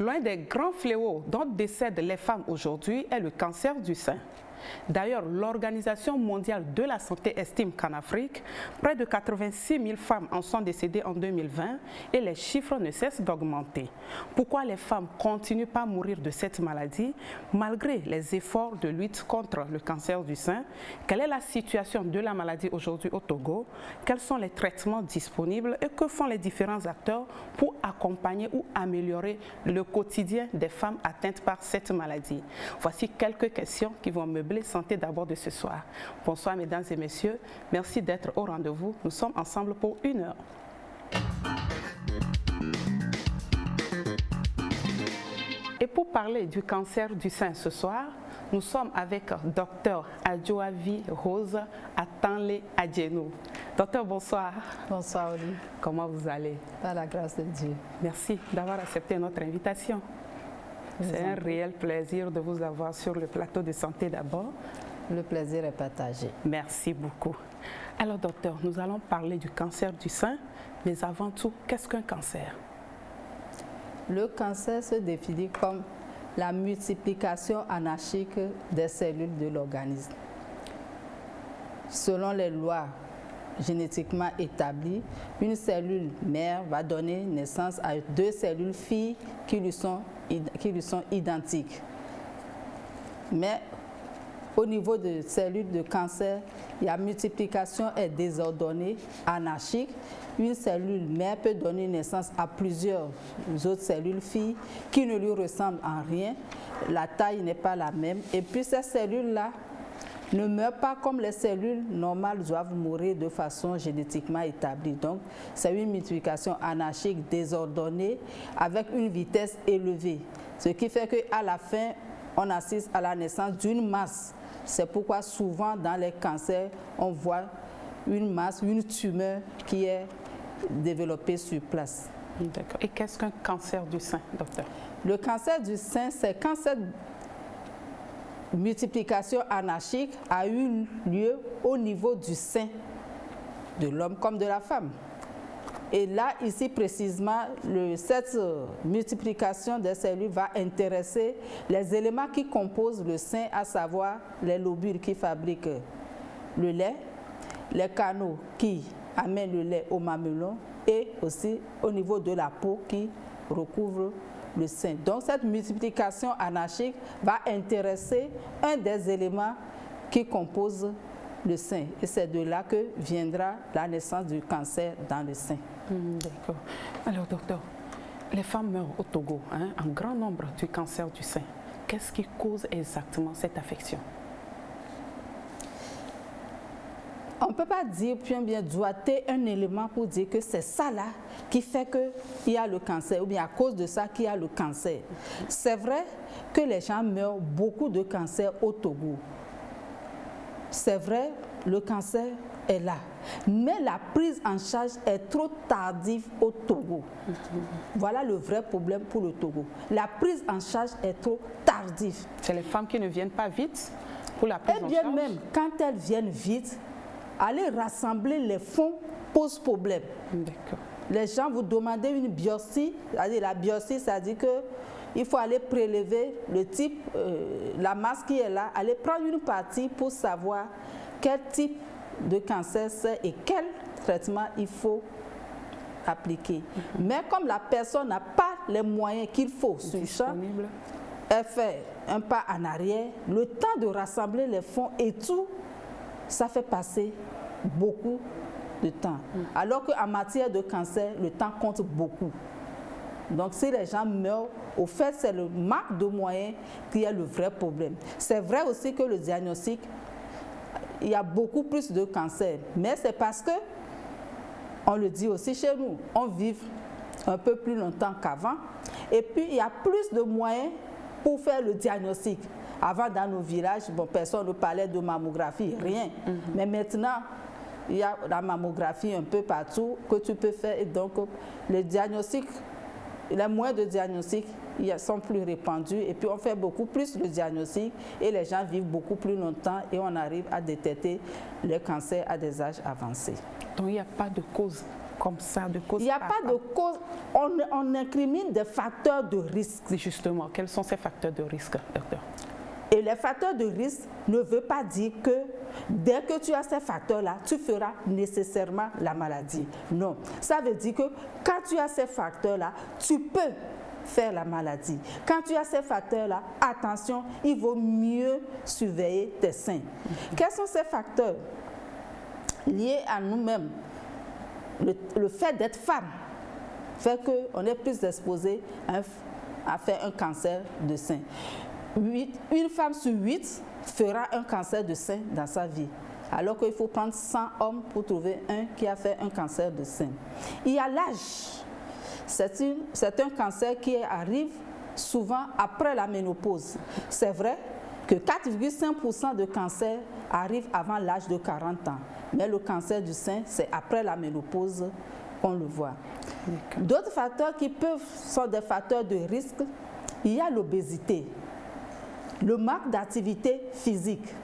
L'un des grands fléaux dont décèdent les femmes aujourd'hui est le cancer du sein. D'ailleurs, l'Organisation mondiale de la santé estime qu'en Afrique, près de 86 000 femmes en sont décédées en 2020 et les chiffres ne cessent d'augmenter. Pourquoi les femmes continuent à mourir de cette maladie malgré les efforts de lutte contre le cancer du sein? Quelle est la situation de la maladie aujourd'hui au Togo? Quels sont les traitements disponibles et que font les différents acteurs pour accompagner ou améliorer le quotidien des femmes atteintes par cette maladie? Voici quelques questions qui vont meubler santé d'abord de ce soir. Bonsoir mesdames et messieurs, merci d'être au rendez-vous. Nous sommes ensemble pour 1 heure. Et pour parler du cancer du sein ce soir, nous sommes avec Dr Adjoavi Rose Atanle Adjenou. Docteur, bonsoir. Bonsoir, Oli. Comment vous allez? Par la grâce de Dieu. Merci d'avoir accepté notre invitation. C'est un réel plaisir de vous avoir sur le plateau de Santé d'abord. Le plaisir est partagé. Merci beaucoup. Alors docteur, nous allons parler du cancer du sein, mais avant tout, qu'est-ce qu'un cancer? Le cancer se définit comme la multiplication anarchique des cellules de l'organisme. Selon les lois génétiquement établies, une cellule mère va donner naissance à 2 cellules filles qui lui sont identiques. Mais au niveau de cellules de cancer, la multiplication est désordonnée, anarchique. Une cellule mère peut donner naissance à plusieurs autres cellules filles qui ne lui ressemblent en rien. La taille n'est pas la même. Et puis ces cellules-là ne meurent pas comme les cellules normales doivent mourir de façon génétiquement établie. Donc, c'est une multiplication anarchique désordonnée avec une vitesse élevée. Ce qui fait qu'à la fin, on assiste à la naissance d'une masse. C'est pourquoi souvent dans les cancers, on voit une masse, une tumeur qui est développée sur place. D'accord. Et qu'est-ce qu'un cancer du sein, docteur? Le cancer du sein, c'est quand cette multiplication anarchique a eu lieu au niveau du sein de l'homme comme de la femme. Et là, ici précisément, cette multiplication des cellules va intéresser les éléments qui composent le sein, à savoir les lobules qui fabriquent le lait, les canaux qui amènent le lait au mamelon et aussi au niveau de la peau qui recouvre le sein. Donc cette multiplication anarchique va intéresser un des éléments qui composent le sein. Et c'est de là que viendra la naissance du cancer dans le sein. D'accord. Alors docteur, les femmes meurent au Togo en grand nombre du cancer du sein. Qu'est-ce qui cause exactement cette affection? On ne peut pas dire bien doigter un élément pour dire que c'est ça là qui fait qu'il y a le cancer ou bien à cause de ça qu'il y a le cancer. C'est vrai que les gens meurent beaucoup de cancers au Togo. C'est vrai, le cancer est là. Mais la prise en charge est trop tardive au Togo. Voilà le vrai problème pour le Togo. La prise en charge est trop tardive. C'est les femmes qui ne viennent pas vite pour la prise en charge? Eh bien même, quand elles viennent vite, aller rassembler les fonds pose problème. D'accord. Les gens vous demandent une biopsie, c'est-à-dire la biopsie, c'est-à-dire qu'il faut aller prélever le type, la masse qui est là, aller prendre une partie pour savoir quel type de cancer c'est et quel traitement il faut appliquer. Mais comme la personne n'a pas les moyens qu'il faut sur ça, elle fait un pas en arrière, le temps de rassembler les fonds et tout, ça fait passer beaucoup de temps. Alors qu'en matière de cancer, le temps compte beaucoup. Donc si les gens meurent, au fait, c'est le manque de moyens qui est le vrai problème. C'est vrai aussi que le diagnostic, il y a beaucoup plus de cancer, mais c'est parce que, on le dit aussi chez nous, on vit un peu plus longtemps qu'avant, et puis il y a plus de moyens pour faire le diagnostic. Avant, dans nos villages, personne ne parlait de mammographie, rien. Mais maintenant, il y a la mammographie un peu partout que tu peux faire. Et donc, les diagnostics, les moyens de diagnostic sont plus répandus. Et puis, on fait beaucoup plus de diagnostic et les gens vivent beaucoup plus longtemps et on arrive à détecter le cancer à des âges avancés. Donc, il n'y a pas de cause comme ça, de cause. Il n'y a pas de cause. On incrimine des facteurs de risque. Justement, quels sont ces facteurs de risque, docteur? Et les facteurs de risque ne veut pas dire que dès que tu as ces facteurs-là, tu feras nécessairement la maladie. Non. Ça veut dire que quand tu as ces facteurs-là, tu peux faire la maladie. Quand tu as ces facteurs-là, attention, il vaut mieux surveiller tes seins. Quels sont ces facteurs liés à nous-mêmes? Le fait d'être femme fait qu'on est plus exposé à faire un cancer de sein. Une femme sur 8 fera un cancer de sein dans sa vie, alors qu'il faut prendre 100 hommes pour trouver un qui a fait un cancer de sein. Il y a l'âge. C'est un cancer qui arrive souvent après la ménopause. C'est vrai que 4,5% de cancers arrivent avant l'âge de 40 ans, mais le cancer du sein, c'est après la ménopause qu'on le voit. D'autres facteurs sont des facteurs de risque. Il y a l'obésité, le manque d'activité physique.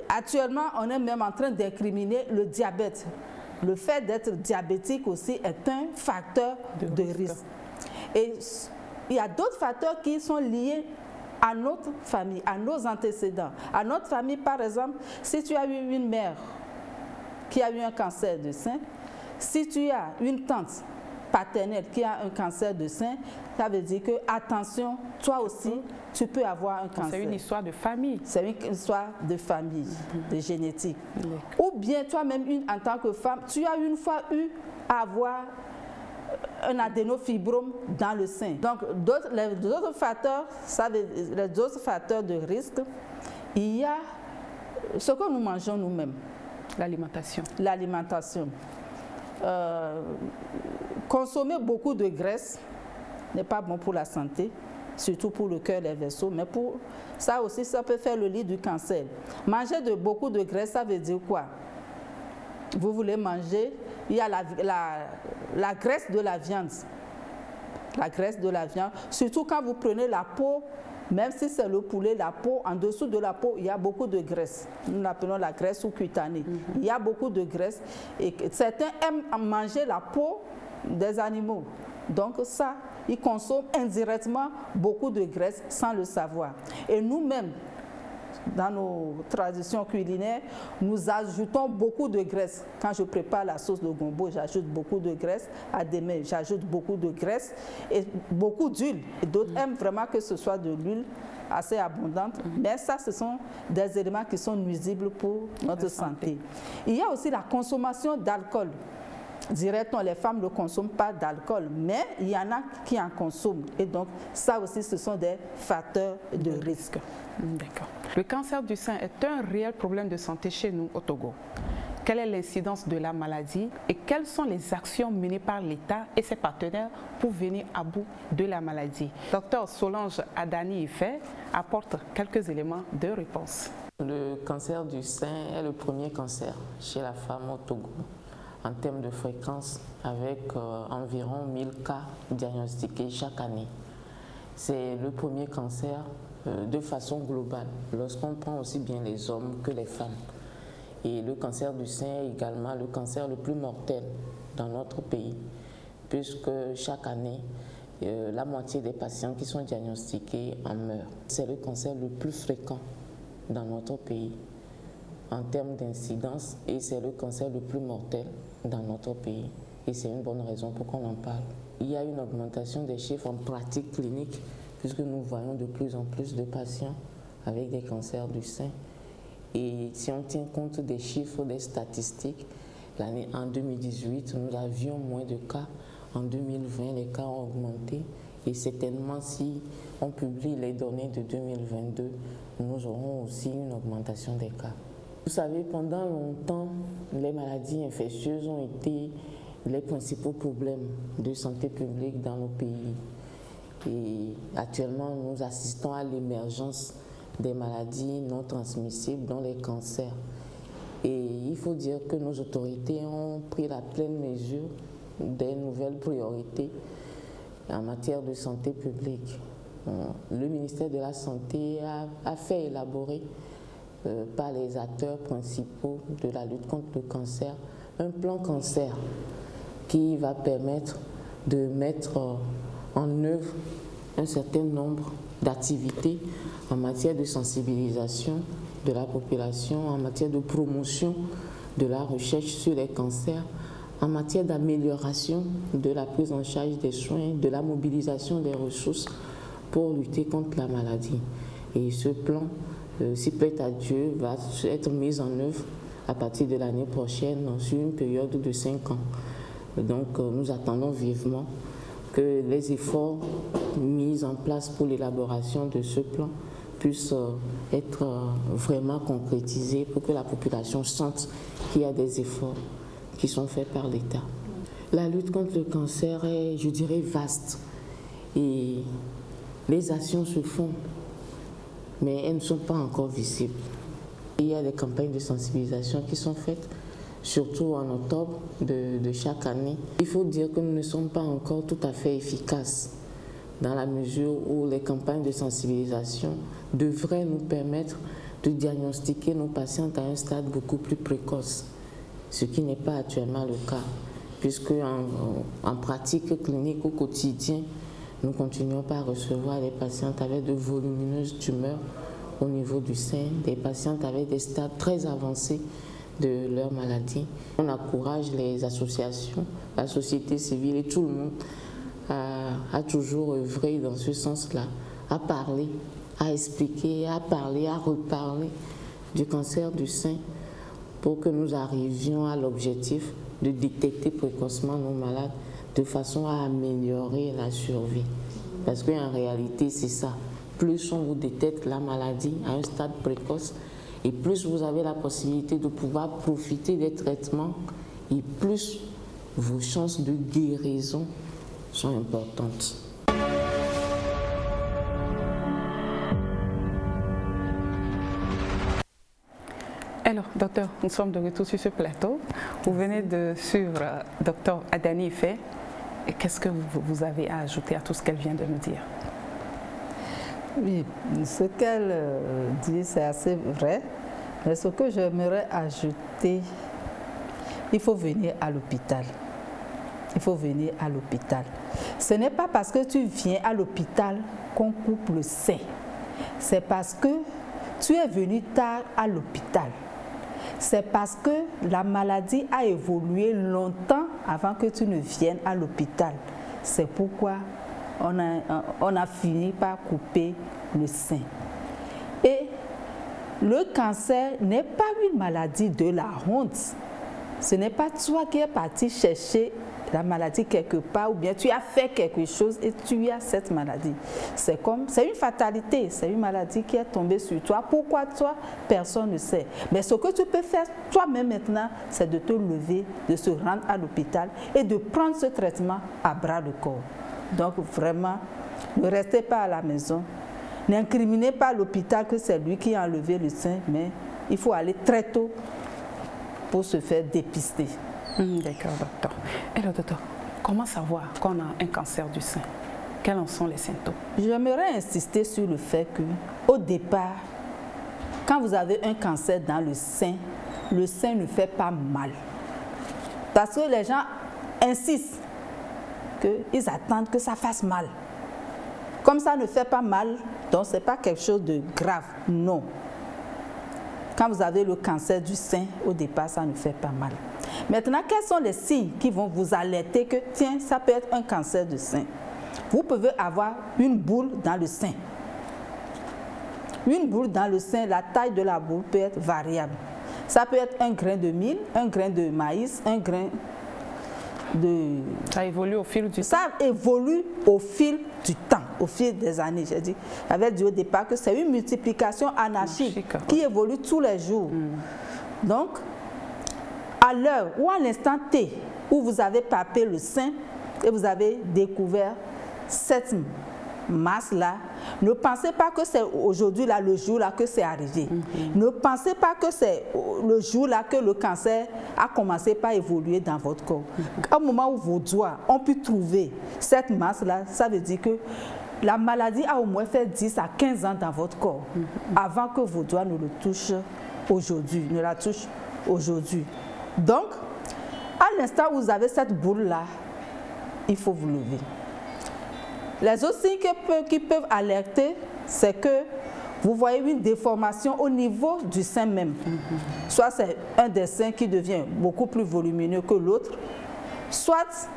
Actuellement, on est même en train d'incriminer le diabète. Le fait d'être diabétique aussi est un facteur de risque. Et il y a d'autres facteurs qui sont liés à notre famille, à nos antécédents. À notre famille, par exemple, si tu as eu une mère qui a eu un cancer de sein, si tu as une tante paternelle qui a un cancer de sein, ça veut dire que, attention, toi aussi, tu peux avoir un cancer. C'est une histoire de famille. C'est une histoire de famille, de génétique. Ou bien toi-même, en tant que femme, tu as une fois eu à avoir un adénofibrome dans le sein. Donc, les autres facteurs, les autres facteurs de risque, il y a ce que nous mangeons nous-mêmes. L'alimentation. L'alimentation. Consommer beaucoup de graisse n'est pas bon pour la santé, surtout pour le cœur et les vaisseaux, mais pour ça aussi, ça peut faire le lit du cancer. Manger beaucoup de graisse, ça veut dire quoi? Vous voulez manger, il y a la graisse de la viande. La graisse de la viande, surtout quand vous prenez la peau, même si c'est le poulet, la peau, en dessous de la peau, il y a beaucoup de graisse. Nous l'appelons la graisse sous-cutanée. Il y a beaucoup de graisse. Et certains aiment manger la peau des animaux. Donc ça, ils consomment indirectement beaucoup de graisse sans le savoir. Et nous-mêmes, dans nos traditions culinaires, nous ajoutons beaucoup de graisse. Quand je prépare la sauce de gombo, j'ajoute beaucoup de graisse. À des mets, j'ajoute beaucoup de graisse et beaucoup d'huile. Et d'autres aiment vraiment que ce soit de l'huile assez abondante. Mais ça, ce sont des éléments qui sont nuisibles pour notre santé. Il y a aussi la consommation d'alcool. Dirait-on, les femmes ne consomment pas d'alcool, mais il y en a qui en consomment. Et donc, ça aussi, ce sont des facteurs de risque. D'accord. Le cancer du sein est un réel problème de santé chez nous au Togo. Quelle est l'incidence de la maladie et quelles sont les actions menées par l'État et ses partenaires pour venir à bout de la maladie? Docteur Solange Adani-Ife apporte quelques éléments de réponse. Le cancer du sein est le premier cancer chez la femme au Togo en termes de fréquence, avec environ 1000 cas diagnostiqués chaque année. C'est le premier cancer de façon globale, lorsqu'on prend aussi bien les hommes que les femmes. Et le cancer du sein est également le cancer le plus mortel dans notre pays, puisque chaque année, la moitié des patients qui sont diagnostiqués en meurent. C'est le cancer le plus fréquent dans notre pays en termes d'incidence et c'est le cancer le plus mortel dans notre pays. Et c'est une bonne raison pour qu'on en parle. Il y a une augmentation des chiffres en pratique clinique puisque nous voyons de plus en plus de patients avec des cancers du sein. Et si on tient compte des chiffres, des statistiques, en 2018, nous avions moins de cas. En 2020, les cas ont augmenté. Et certainement, si on publie les données de 2022, nous aurons aussi une augmentation des cas. Vous savez, pendant longtemps, les maladies infectieuses ont été les principaux problèmes de santé publique dans nos pays. Et actuellement, nous assistons à l'émergence des maladies non transmissibles, dont les cancers. Et il faut dire que nos autorités ont pris la pleine mesure des nouvelles priorités en matière de santé publique. Le ministère de la Santé a fait élaborer par les acteurs principaux de la lutte contre le cancer un plan cancer qui va permettre de mettre en œuvre un certain nombre d'activités en matière de sensibilisation de la population, en matière de promotion de la recherche sur les cancers, en matière d'amélioration de la prise en charge des soins, de la mobilisation des ressources pour lutter contre la maladie. Et ce plan, si plaît à Dieu, va être mis en œuvre à partir de l'année prochaine sur une période de 5 ans. Donc nous attendons vivement que les efforts mis en place pour l'élaboration de ce plan puissent être vraiment concrétisés pour que la population sente qu'il y a des efforts qui sont faits par l'État. La lutte contre le cancer est, je dirais, vaste et les actions se font, mais elles ne sont pas encore visibles. Il y a des campagnes de sensibilisation qui sont faites, surtout en octobre de chaque année. Il faut dire que nous ne sommes pas encore tout à fait efficaces dans la mesure où les campagnes de sensibilisation devraient nous permettre de diagnostiquer nos patientes à un stade beaucoup plus précoce, ce qui n'est pas actuellement le cas, puisque en pratique clinique au quotidien, nous continuons pas à recevoir des patientes avec de volumineuses tumeurs au niveau du sein, des patientes avec des stades très avancés de leur maladie. On encourage les associations, la société civile et tout le monde à toujours œuvrer dans ce sens-là, à parler, à expliquer, à parler, à reparler du cancer du sein pour que nous arrivions à l'objectif de détecter précocement nos malades de façon à améliorer la survie. Parce qu'en réalité, c'est ça. Plus on vous détecte la maladie à un stade précoce, et plus vous avez la possibilité de pouvoir profiter des traitements, et plus vos chances de guérison sont importantes. Alors, docteur, nous sommes de retour sur ce plateau. Vous venez de suivre docteur Adani Ife. Qu'est-ce que vous avez à ajouter à tout ce qu'elle vient de nous dire? Oui, ce qu'elle dit, c'est assez vrai. Mais ce que j'aimerais ajouter, il faut venir à l'hôpital. Il faut venir à l'hôpital. Ce n'est pas parce que tu viens à l'hôpital qu'on coupe le sein. C'est parce que tu es venu tard à l'hôpital. C'est parce que la maladie a évolué longtemps avant que tu ne viennes à l'hôpital. C'est pourquoi on a fini par couper le sein. Et le cancer n'est pas une maladie de la honte. Ce n'est pas toi qui es parti chercher la maladie quelque part ou bien tu as fait quelque chose et tu as cette maladie. C'est une fatalité, c'est une maladie qui est tombée sur toi. Pourquoi toi? Personne ne sait. Mais ce que tu peux faire toi-même maintenant, c'est de te lever, de se rendre à l'hôpital et de prendre ce traitement à bras le corps. Donc vraiment, ne restez pas à la maison. N'incriminez pas l'hôpital que c'est lui qui a enlevé le sein, mais il faut aller très tôt pour se faire dépister. D'accord, docteur. Alors, docteur, comment savoir qu'on a un cancer du sein? Quels en sont les symptômes? J'aimerais insister sur le fait que, au départ, quand vous avez un cancer dans le sein ne fait pas mal. Parce que les gens insistent qu'ils attendent que ça fasse mal. Comme ça ne fait pas mal, donc ce n'est pas quelque chose de grave. Non. Quand vous avez le cancer du sein, au départ, ça ne fait pas mal. Maintenant, quels sont les signes qui vont vous alerter que, tiens, ça peut être un cancer du sein? Vous pouvez avoir une boule dans le sein. Une boule dans le sein, la taille de la boule peut être variable. Ça peut être un grain de mil, un grain de maïs, un grain de... Ça évolue au fil du temps? Ça évolue au fil du temps, au fil des années. J'ai dit, j'avais dit au départ que c'est une multiplication anarchique qui évolue tous les jours. Donc, à l'heure ou à l'instant T où vous avez palpé le sein et vous avez découvert cette masse-là, ne pensez pas que c'est aujourd'hui, là, le jour-là, que c'est arrivé. Ne pensez pas que c'est le jour-là que le cancer a commencé par évoluer dans votre corps. Au moment où vos doigts ont pu trouver cette masse-là, ça veut dire que la maladie a au moins fait 10 à 15 ans dans votre corps avant que vos doigts ne le touchent aujourd'hui, ne la touchent aujourd'hui. Donc, À l'instant où vous avez cette boule-là, il faut vous lever. Les autres signes qui peuvent alerter, c'est que vous voyez une déformation au niveau du sein même. Soit c'est un des seins qui devient beaucoup plus volumineux que l'autre, soit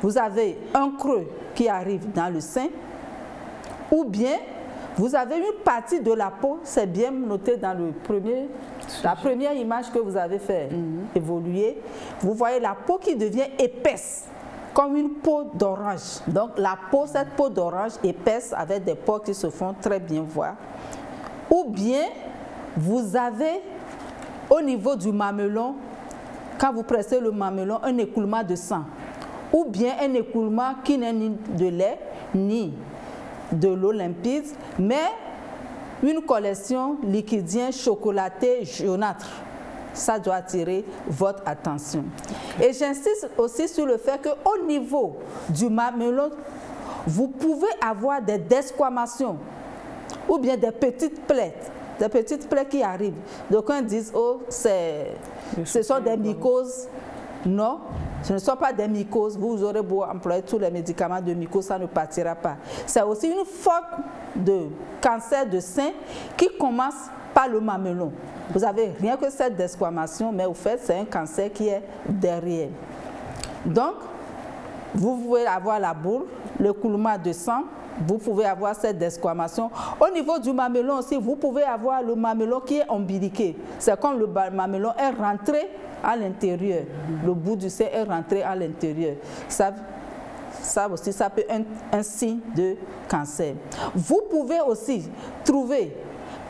vous avez un creux qui arrive dans le sein, ou bien vous avez une partie de la peau, c'est bien noté dans la première image que vous avez fait évoluer, vous voyez la peau qui devient épaisse, comme une peau d'orange. Donc cette peau d'orange épaisse avec des pores qui se font très bien voir. Ou bien vous avez au niveau du mamelon, quand vous pressez le mamelon, un écoulement de sang. Ou bien un écoulement qui n'est ni de lait, ni de l'eau limpide, mais une collection liquidien chocolaté jaunâtre. Ça doit attirer votre attention. Et j'insiste aussi sur le fait qu'au niveau du mamelon, vous pouvez avoir des desquamations ou bien des petites plaies qui arrivent. D'aucuns disent, oh, ce sont des mycoses. Non, ce ne sont pas des mycoses. Vous aurez beau employer tous les médicaments de mycose, ça ne partira pas. C'est aussi une forme de cancer de sein qui commence par le mamelon. Vous avez rien que cette desquamation, mais au fait, c'est un cancer qui est derrière. Donc, vous pouvez avoir la boule, le coulement de sang, vous pouvez avoir cette desquamation. Au niveau du mamelon aussi, vous pouvez avoir le mamelon qui est ombiliqué. C'est comme le mamelon est rentré à l'intérieur. Le bout du sein est rentré à l'intérieur. Ça aussi, ça peut être un signe de cancer. Vous pouvez aussi trouver,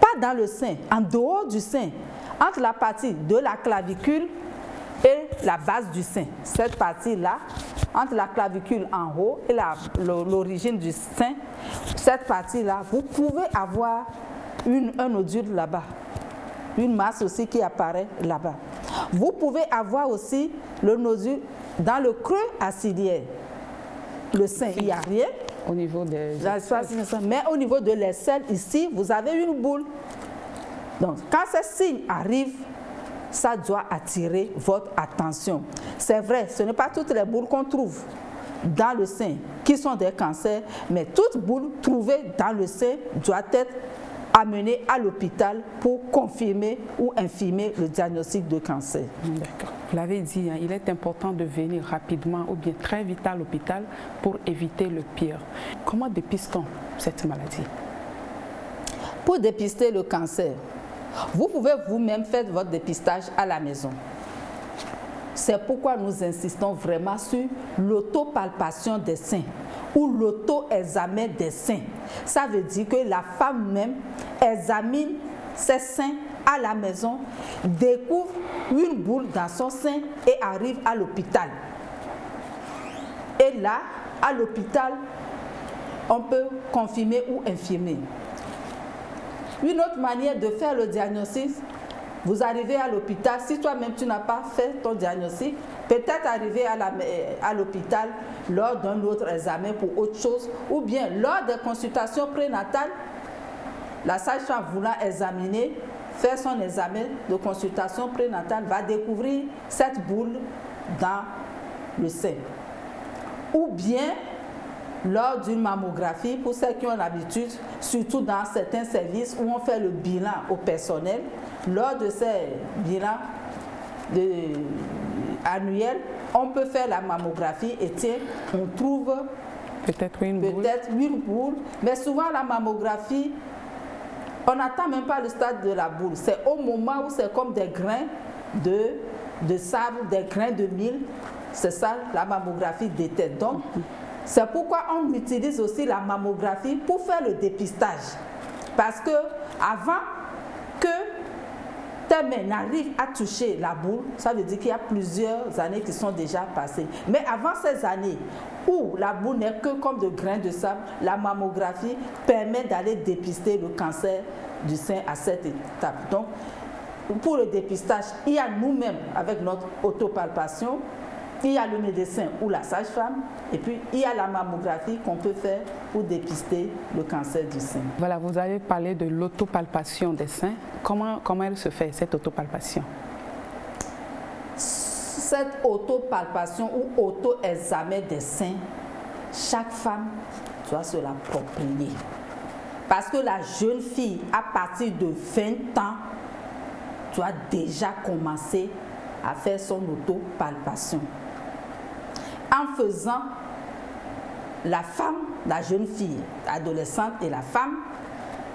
pas dans le sein, en dehors du sein, entre la partie de la clavicule et la base du sein. Cette partie-là, entre la clavicule en haut et l'origine du sein, cette partie-là, vous pouvez avoir un nodule là-bas, une masse aussi qui apparaît là-bas. Vous pouvez avoir aussi le nodule dans le creux acidiaire. Le sein, il n'y a rien. Au niveau des mais au niveau de l'aisselle, ici, vous avez une boule. Donc, quand ces signes arrivent, ça doit attirer votre attention. C'est vrai, ce n'est pas toutes les boules qu'on trouve dans le sein qui sont des cancers, mais toute boule trouvée dans le sein doit être amenée à l'hôpital pour confirmer ou infirmer le diagnostic de cancer. D'accord. Vous l'avez dit, il est important de venir rapidement ou bien très vite à l'hôpital pour éviter le pire. Comment dépiste-t-on cette maladie? Pour dépister le cancer, vous pouvez vous-même faire votre dépistage à la maison. C'est pourquoi nous insistons vraiment sur l'autopalpation des seins ou l'auto-examen des seins. Ça veut dire que la femme même examine ses seins à la maison, découvre une boule dans son sein et arrive à l'hôpital. Et là, à l'hôpital, on peut confirmer ou infirmer. Une autre manière de faire le diagnostic, vous arrivez à l'hôpital, si toi-même tu n'as pas fait ton diagnostic, peut-être arriver à l'hôpital lors d'un autre examen pour autre chose, ou bien lors des consultations prénatales, la sage-femme voulant examiner, faire son examen de consultation prénatale, va découvrir cette boule dans le sein. Ou bien, lors d'une mammographie, pour ceux qui ont l'habitude, surtout dans certains services où on fait le bilan au personnel, lors de ces bilans annuels, on peut faire la mammographie et tiens, on trouve peut-être une boule. Mais souvent la mammographie, on n'attend même pas le stade de la boule. C'est au moment où c'est comme des grains de sable, des grains de mil. C'est ça la mammographie détecte. Donc, c'est pourquoi on utilise aussi la mammographie pour faire le dépistage. Parce que avant que ta main n'arrive à toucher la boule, ça veut dire qu'il y a plusieurs années qui sont déjà passées. Mais avant ces années où la boule n'est que comme de grains de sable, la mammographie permet d'aller dépister le cancer du sein à cette étape. Donc, pour le dépistage, il y a nous-mêmes avec notre autopalpation, il y a le médecin ou la sage-femme, et puis il y a la mammographie qu'on peut faire pour dépister le cancer du sein. Voilà, vous avez parlé de l'autopalpation des seins. Comment elle se fait, cette autopalpation? cette auto-palpation ou auto-examen des seins, chaque femme doit se l'approprier. Parce que la jeune fille, à partir de 20 ans, doit déjà commencer à faire son auto-palpation. En faisant, la femme, la jeune fille, l'adolescente et la femme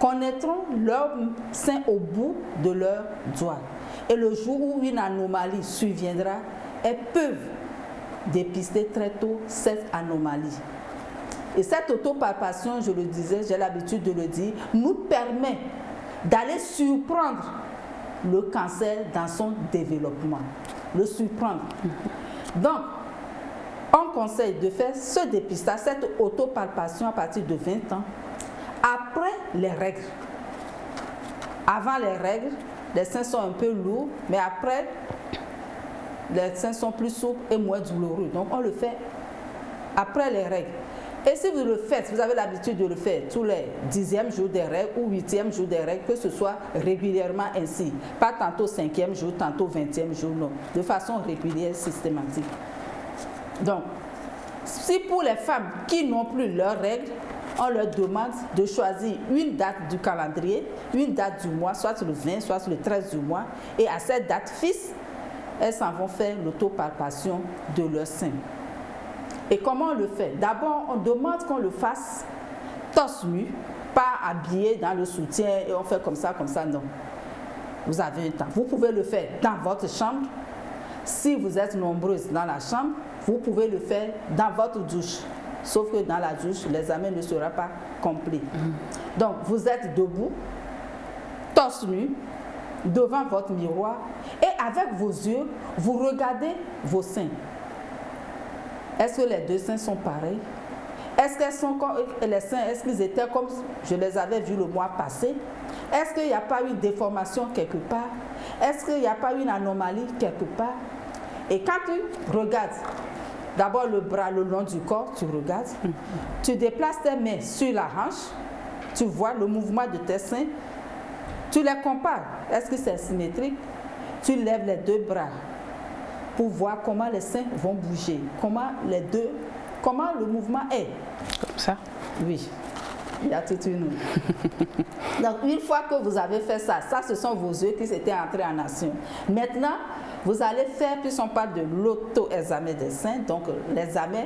connaîtront leur sein au bout de leurs doigts. Et le jour où une anomalie surviendra, elles peuvent dépister très tôt cette anomalie. Et cette autopalpation, je le disais, j'ai l'habitude de le dire, nous permet d'aller surprendre le cancer dans son développement. Le surprendre. Donc, on conseille de faire ce dépistage, cette autopalpation à partir de 20 ans, après les règles. Avant les règles, les seins sont un peu lourds, mais après, les seins sont plus souples et moins douloureux. Donc, on le fait après les règles. Et si vous le faites, vous avez l'habitude de le faire tous les 10e jours des règles ou 8e jour des règles, que ce soit régulièrement ainsi. Pas tantôt 5e jour, tantôt 20e jour, non. De façon régulière, systématique. Donc, si pour les femmes qui n'ont plus leurs règles, on leur demande de choisir une date du calendrier, une date du mois, soit le 20, soit le 13 du mois, et à cette date fixe, elles s'en vont faire l'autopalpation de leur sein. Et comment on le fait? D'abord, on demande qu'on le fasse torse nu, pas habillé dans le soutien et on fait comme ça, non. Vous avez un temps. Vous pouvez le faire dans votre chambre. Si vous êtes nombreuses dans la chambre, vous pouvez le faire dans votre douche. Sauf que dans la douche, l'examen ne sera pas complet. Donc, vous êtes debout, torse nu, devant votre miroir et avec vos yeux, vous regardez vos seins. Est-ce que les deux seins sont pareils? Est-ce qu'elles sont comme les seins, est-ce qu'ils étaient comme je les avais vus le mois passé? Est-ce qu'il n'y a pas eu une déformation quelque part? Est-ce qu'il n'y a pas eu une anomalie quelque part? Et quand tu regardes, d'abord le bras le long du corps, tu regardes, tu déplaces tes mains sur la hanche, tu vois le mouvement de tes seins, tu les compares. Est-ce que c'est symétrique? Tu lèves les deux bras pour voir comment les seins vont bouger, comment le mouvement est. Comme ça? Oui, il y a toute une... Donc, une fois que vous avez fait ça, ce sont vos yeux qui s'étaient entrés en action. Maintenant, vous allez faire, puisqu'on parle de l'auto-examen des seins, donc l'examen,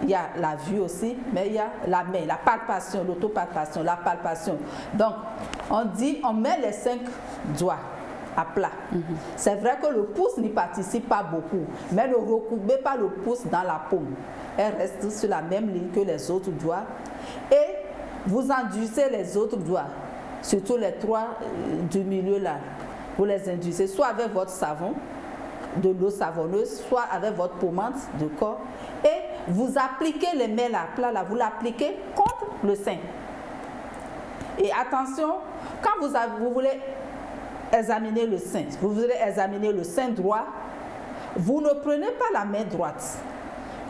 il y a la vue aussi, mais il y a la main, la palpation, l'autopalpation, la palpation. Donc, on met les 5 doigts à plat. C'est vrai que le pouce n'y participe pas beaucoup, mais ne recourbez pas le pouce dans la paume. Elle reste sur la même ligne que les autres doigts. Et vous enduisez les autres doigts, surtout les 3 du milieu là. Vous les induisez soit avec votre savon, de l'eau savonneuse, soit avec votre pommade de corps. Et vous appliquez les mains à plat là, vous l'appliquez contre le sein. Et attention, quand vous voulez examiner le sein, vous voulez examiner le sein droit, vous ne prenez pas la main droite.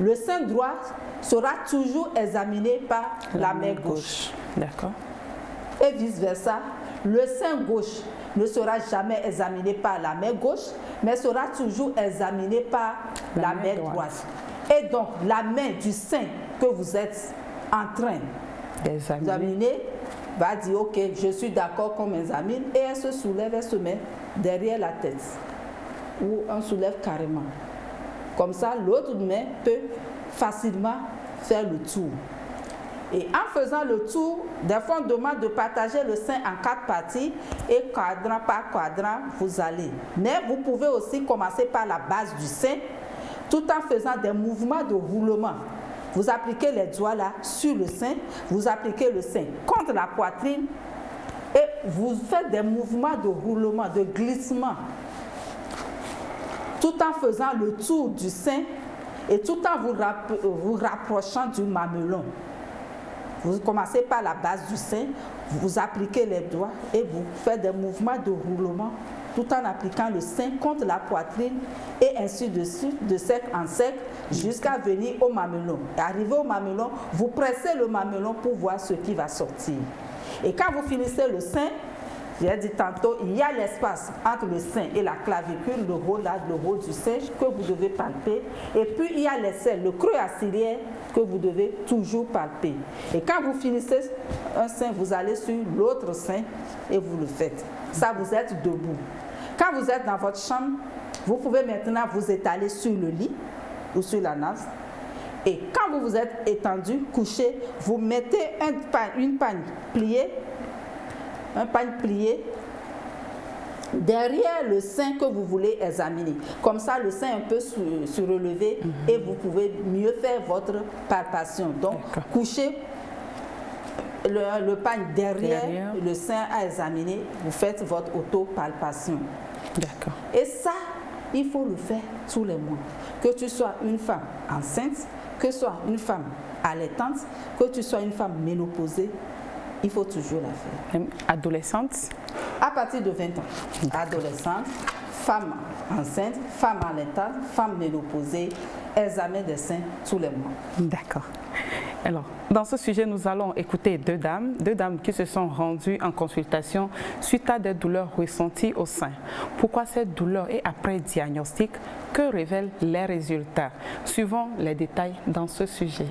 Le sein droit sera toujours examiné par la main gauche. D'accord. Et vice-versa, le sein gauche ne sera jamais examiné par la main gauche, mais sera toujours examiné par la main droite. Et donc, la main du sein que vous êtes en train d'examiner va dire, ok, je suis d'accord qu'on m'examine, et elle se soulève, elle se met derrière la tête, ou on soulève carrément. Comme ça, l'autre main peut facilement faire le tour. Et en faisant le tour, des fois on demande de partager le sein en 4 parties, et quadrant par quadrant, vous allez. Mais vous pouvez aussi commencer par la base du sein, tout en faisant des mouvements de roulement. Vous appliquez les doigts là sur le sein, vous appliquez le sein contre la poitrine et vous faites des mouvements de roulement, de glissement, tout en faisant le tour du sein et tout en vous rapprochant du mamelon. Vous commencez par la base du sein, vous appliquez les doigts et vous faites des mouvements de roulement tout en appliquant le sein contre la poitrine et ainsi de suite, de sec en sec, jusqu'à venir au mamelon. Et arrivé au mamelon, vous pressez le mamelon pour voir ce qui va sortir. Et quand vous finissez le sein, J'ai dit tantôt, il y a l'espace entre le sein et la clavicule, le haut du sein que vous devez palper. Et puis il y a les selles, le creux axillaire que vous devez toujours palper. Et quand vous finissez un sein, vous allez sur l'autre sein et vous le faites. Ça, vous êtes debout. Quand vous êtes dans votre chambre, vous pouvez maintenant vous étaler sur le lit ou sur la nasse. Et quand vous vous êtes étendu, couché, vous mettez une pagne pliée, un pagne plié derrière le sein que vous voulez examiner. Comme ça, le sein est un peu surrelevé et vous pouvez mieux faire votre palpation. Donc, couchez le pagne derrière le sein à examiner, vous faites votre auto-palpation. D'accord. Et ça, il faut le faire tous les mois. Que tu sois une femme enceinte, que tu sois une femme allaitante, que tu sois une femme ménopausée, il faut toujours la faire. Même adolescente? À partir de 20 ans. Adolescente, femme enceinte, femme allaitante, femme ménopausée, examen des seins tous les mois. D'accord. Alors, dans ce sujet, nous allons écouter deux dames qui se sont rendues en consultation suite à des douleurs ressenties au sein. Pourquoi cette douleur et après diagnostic, que révèlent les résultats? Suivons les détails dans ce sujet.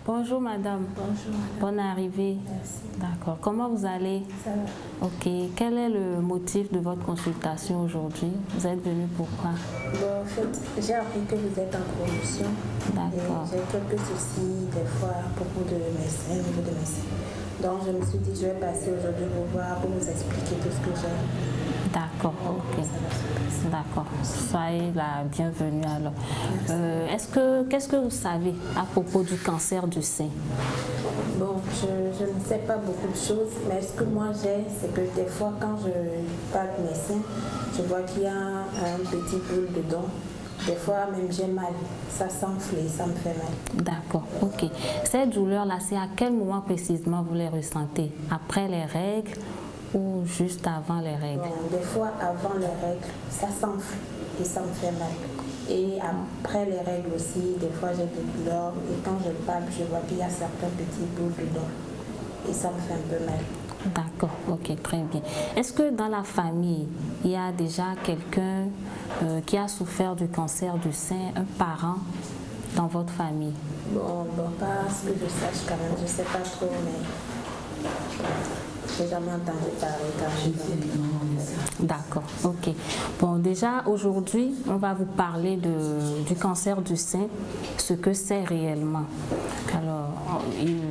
Bonjour madame. Bonjour madame. Bonne arrivée. Merci. D'accord. Comment vous allez? Ça va. Ok. Quel est le motif de votre consultation aujourd'hui? Vous êtes venu pourquoi? Bon, en fait, j'ai appris que vous êtes en promotion. D'accord. J'ai quelques soucis des fois à propos de mes seins, au niveau de mes seins. Donc je me suis dit, je vais passer aujourd'hui pour voir, pour vous expliquer tout ce que j'ai. D'accord, ok. D'accord. Soyez la bienvenue alors. Qu'est-ce que vous savez à propos du cancer du sein? Bon, je ne sais pas beaucoup de choses, mais ce que moi j'ai, c'est que des fois quand je palpe mes seins, je vois qu'il y a un petit boule dedans. Des fois même j'ai mal, ça s'enfle et ça me fait mal. D'accord, ok. Cette douleur-là, c'est à quel moment précisément vous les ressentez? Après les règles ou juste avant les règles? Bon, des fois avant les règles, ça s'enfle et ça me fait mal. Et après les règles aussi, des fois j'ai des douleurs et quand je palpe, je vois qu'il y a certains petits bouts dedans et ça me fait un peu mal. D'accord, ok, très bien. Est-ce que dans la famille, il y a déjà quelqu'un qui a souffert du cancer du sein, un parent dans votre famille? Bon, pas ce que je sache quand même, je ne sais pas trop, mais je n'ai jamais entendu parler quand même. D'accord, ok. Bon, déjà aujourd'hui, on va vous parler du cancer du sein, ce que c'est réellement. Alors,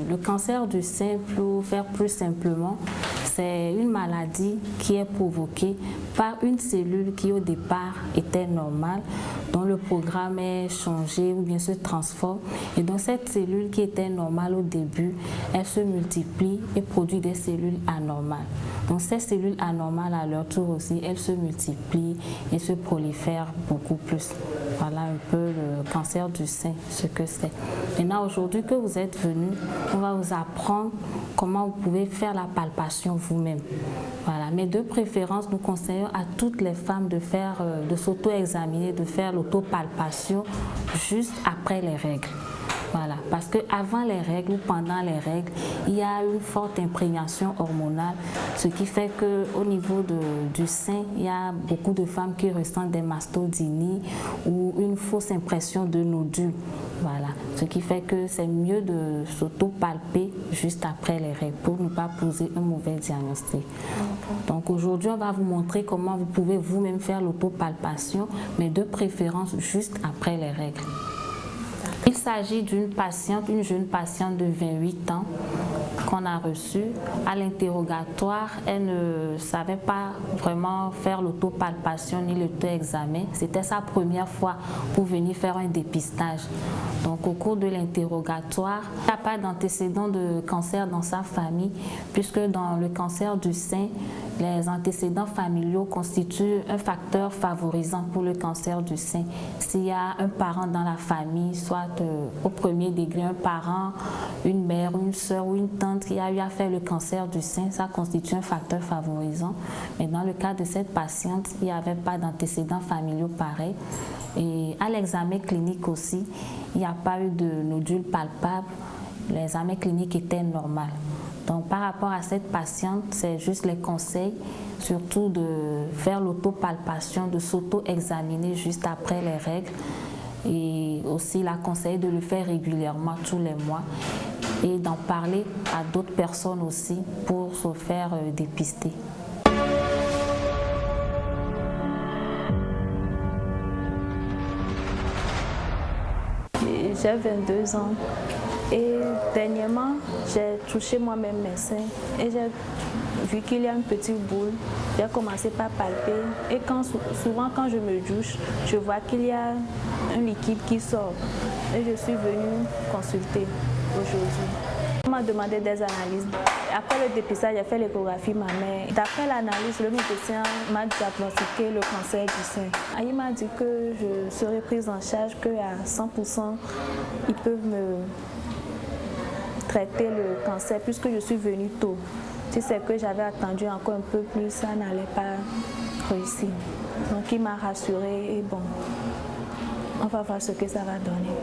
le cancer du sein, pour faire plus simplement, c'est une maladie qui est provoquée par une cellule qui au départ était normale, dont le programme est changé ou bien se transforme. Et donc cette cellule qui était normale au début, elle se multiplie et produit des cellules anormales. Donc ces cellules anormales à leur tour aussi, elles se multiplient et se prolifèrent beaucoup plus. Voilà un peu le cancer du sein, ce que c'est. Maintenant aujourd'hui que vous êtes venus, on va vous apprendre comment vous pouvez faire la palpation vous-même. Voilà. Mais de préférence, nous conseillons à toutes les femmes de s'auto-examiner, de faire l'autopalpation juste après les règles. Voilà, parce qu'avant les règles ou pendant les règles, il y a une forte imprégnation hormonale, ce qui fait qu'au niveau du sein, il y a beaucoup de femmes qui ressentent des mastodynies ou une fausse impression de nodules. Voilà, ce qui fait que c'est mieux de s'auto-palper juste après les règles pour ne pas poser un mauvais diagnostic. Donc aujourd'hui, on va vous montrer comment vous pouvez vous-même faire l'autopalpation, mais de préférence juste après les règles. Il s'agit d'une patiente, une jeune patiente de 28 ans qu'on a reçue. À l'interrogatoire, elle ne savait pas vraiment faire l'autopalpation ni l'auto-examen. C'était sa première fois pour venir faire un dépistage. Donc au cours de l'interrogatoire, il n'y a pas d'antécédent de cancer dans sa famille, puisque dans le cancer du sein, les antécédents familiaux constituent un facteur favorisant pour le cancer du sein. S'il y a un parent dans la famille, soit au premier degré, un parent, une mère, une soeur ou une tante qui a eu à faire le cancer du sein, ça constitue un facteur favorisant. Mais dans le cas de cette patiente, il n'y avait pas d'antécédents familiaux pareils. Et à l'examen clinique aussi, il n'y a pas eu de nodules palpables. L'examen clinique était normal. Donc par rapport à cette patiente, c'est juste les conseils, surtout de faire l'autopalpation, de s'auto-examiner juste après les règles. Et aussi la conseiller de le faire régulièrement tous les mois et d'en parler à d'autres personnes aussi pour se faire dépister. J'ai 22 ans et dernièrement j'ai touché moi-même mes seins et j'ai vu qu'il y a une petite boule. J'ai commencé par palper et souvent quand je me douche, je vois qu'il y a un liquide qui sort et je suis venue consulter aujourd'hui. On m'a demandé des analyses. Après le dépistage, j'ai fait l'échographie mammaire. D'après l'analyse, le médecin m'a diagnostiqué le cancer du sein. Il m'a dit que je serai prise en charge, qu'à 100%, ils peuvent me traiter le cancer puisque je suis venue tôt. Si c'est que j'avais attendu encore un peu plus, ça n'allait pas réussir. Donc il m'a rassurée et bon, on va voir ce que ça va donner.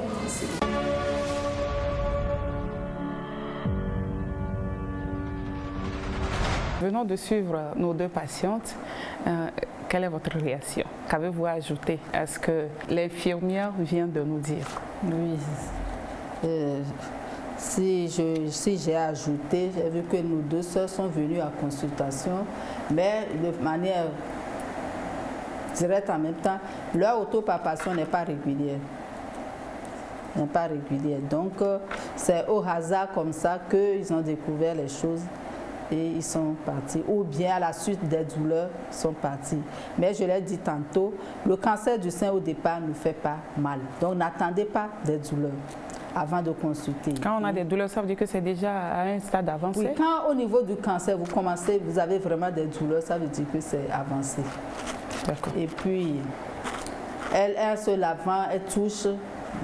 Venons de suivre nos deux patientes. Quelle est votre réaction? Qu'avez-vous ajouté à ce que l'infirmière vient de nous dire? Oui. Si j'ai ajouté, j'ai vu que nos deux sœurs sont venues à consultation, mais de manière directe en même temps, leur autopalpation n'est pas régulière. Donc, c'est au hasard comme ça qu'ils ont découvert les choses. Et ils sont partis, ou bien à la suite des douleurs, ils sont partis. Mais je l'ai dit tantôt, le cancer du sein au départ ne fait pas mal. Donc n'attendez pas des douleurs avant de consulter. Quand on a des douleurs, ça veut dire que c'est déjà à un stade avancé? Oui, quand au niveau du cancer, vous avez vraiment des douleurs, ça veut dire que c'est avancé. D'accord. Et puis, elle se lavant, elle touche.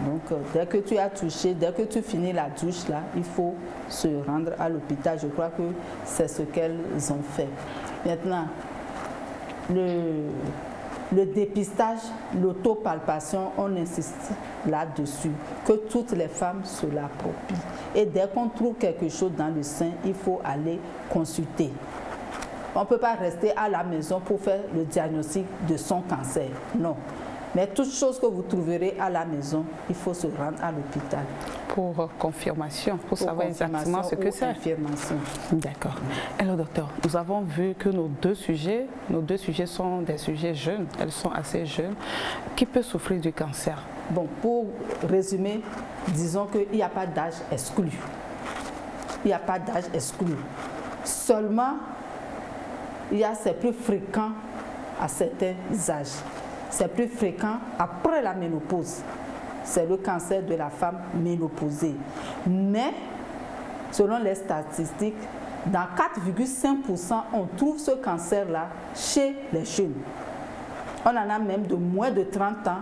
Donc, dès que tu as touché, dès que tu finis la douche, là, il faut se rendre à l'hôpital. Je crois que c'est ce qu'elles ont fait. Maintenant, le dépistage, l'autopalpation, on insiste là-dessus, que toutes les femmes se l'approprient. Et dès qu'on trouve quelque chose dans le sein, il faut aller consulter. On ne peut pas rester à la maison pour faire le diagnostic de son cancer. Non. Mais toute chose que vous trouverez à la maison, il faut se rendre à l'hôpital. Pour confirmation, pour savoir exactement ce que c'est. D'accord. Alors docteur, nous avons vu que nos deux sujets sont des sujets jeunes, elles sont assez jeunes. Qui peut souffrir du cancer? Bon, pour résumer, disons qu'il n'y a pas d'âge exclu. Il n'y a pas d'âge exclu. Seulement, c'est plus fréquent à certains âges. C'est plus fréquent après la ménopause. C'est le cancer de la femme ménopausée. Mais, selon les statistiques, dans 4,5%, on trouve ce cancer-là chez les jeunes. On en a même de moins de 30 ans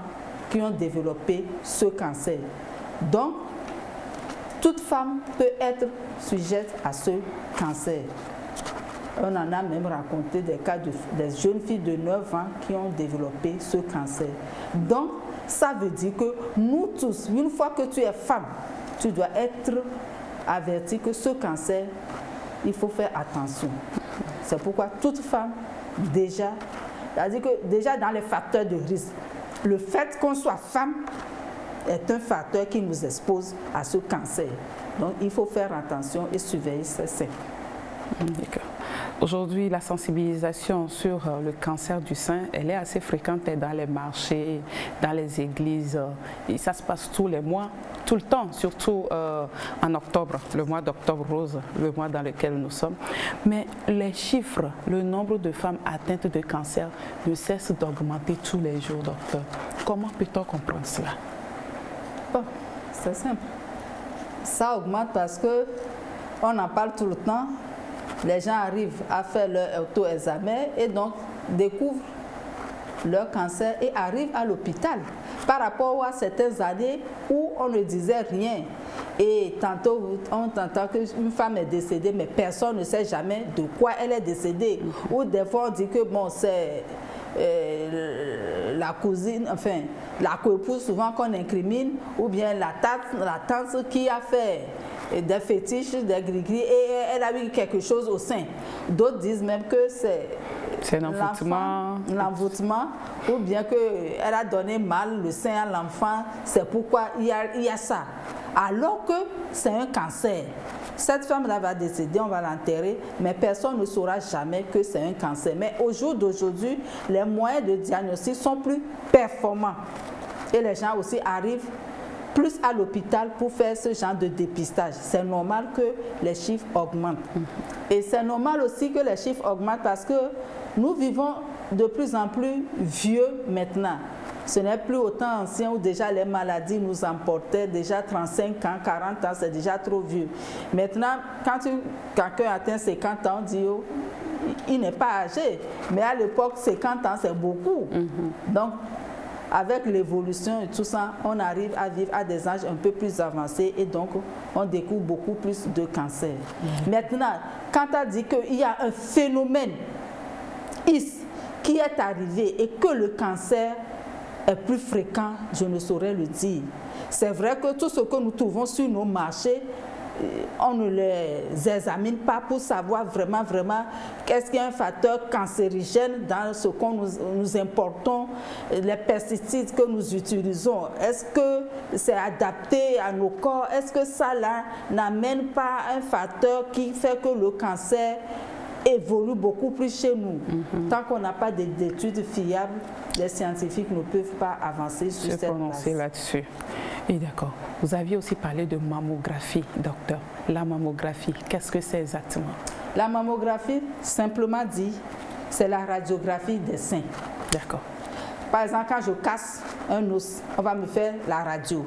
qui ont développé ce cancer. Donc, toute femme peut être sujette à ce cancer. On en a même raconté des cas des jeunes filles de 9 ans qui ont développé ce cancer. Donc, ça veut dire que nous tous, une fois que tu es femme, tu dois être averti que ce cancer, il faut faire attention. C'est pourquoi toute femme, c'est-à-dire que déjà dans les facteurs de risque, le fait qu'on soit femme est un facteur qui nous expose à ce cancer. Donc, il faut faire attention et surveiller ses seins. D'accord. Aujourd'hui, la sensibilisation sur le cancer du sein, elle est assez fréquente dans les marchés, dans les églises. Et ça se passe tous les mois, tout le temps, surtout en octobre, le mois d'octobre rose, le mois dans lequel nous sommes. Mais les chiffres, le nombre de femmes atteintes de cancer ne cesse d'augmenter tous les jours, docteur. Comment peut-on comprendre cela? Bon, c'est simple. Ça augmente parce qu'on en parle tout le temps. Les gens arrivent à faire leur auto-examen et donc découvrent leur cancer et arrivent à l'hôpital. Par rapport à certaines années où on ne disait rien. Et tantôt, on entend qu'une femme est décédée, mais personne ne sait jamais de quoi elle est décédée. Ou des fois, on dit que bon, c'est la cousine, enfin, la coépouse souvent qu'on incrimine, ou bien la tante qui a fait des fétiches, des gris-gris, et elle a eu quelque chose au sein. D'autres disent même que c'est l'envoûtement, ou bien qu'elle a donné mal le sein à l'enfant, c'est pourquoi il y a ça. Alors que c'est un cancer. Cette femme-là va décéder, on va l'enterrer, mais personne ne saura jamais que c'est un cancer. Mais au jour d'aujourd'hui, les moyens de diagnostic sont plus performants. Et les gens aussi arrivent plus à l'hôpital pour faire ce genre de dépistage. C'est normal que les chiffres augmentent. Et c'est normal aussi que les chiffres augmentent parce que nous vivons de plus en plus vieux maintenant. Ce n'est plus autant ancien où déjà les maladies nous emportaient, déjà 35 ans, 40 ans, c'est déjà trop vieux. Maintenant, quand quelqu'un atteint 50 ans, on dit oh, il n'est pas âgé. Mais à l'époque, 50 ans, c'est beaucoup. Donc, avec l'évolution et tout ça, on arrive à vivre à des âges un peu plus avancés et donc on découvre beaucoup plus de cancers. Maintenant, quand tu as dit qu'il y a un phénomène qui est arrivé et que le cancer est plus fréquent, je ne saurais le dire. C'est vrai que tout ce que nous trouvons sur nos marchés, on ne les examine pas pour savoir vraiment qu'est-ce qu'il y a un facteur cancérigène dans ce que nous importons, les pesticides que nous utilisons. Est-ce que c'est adapté à nos corps? Est-ce que ça là n'amène pas un facteur qui fait que le cancer évolue beaucoup plus chez nous? Tant qu'on n'a pas d'études fiables, les scientifiques ne peuvent pas avancer sur cette base. Là-dessus. Et d'accord. Vous aviez aussi parlé de mammographie, docteur. La mammographie, qu'est-ce que c'est exactement? La mammographie, simplement dit, c'est la radiographie des seins. D'accord. Par exemple, quand je casse un os, on va me faire la radio.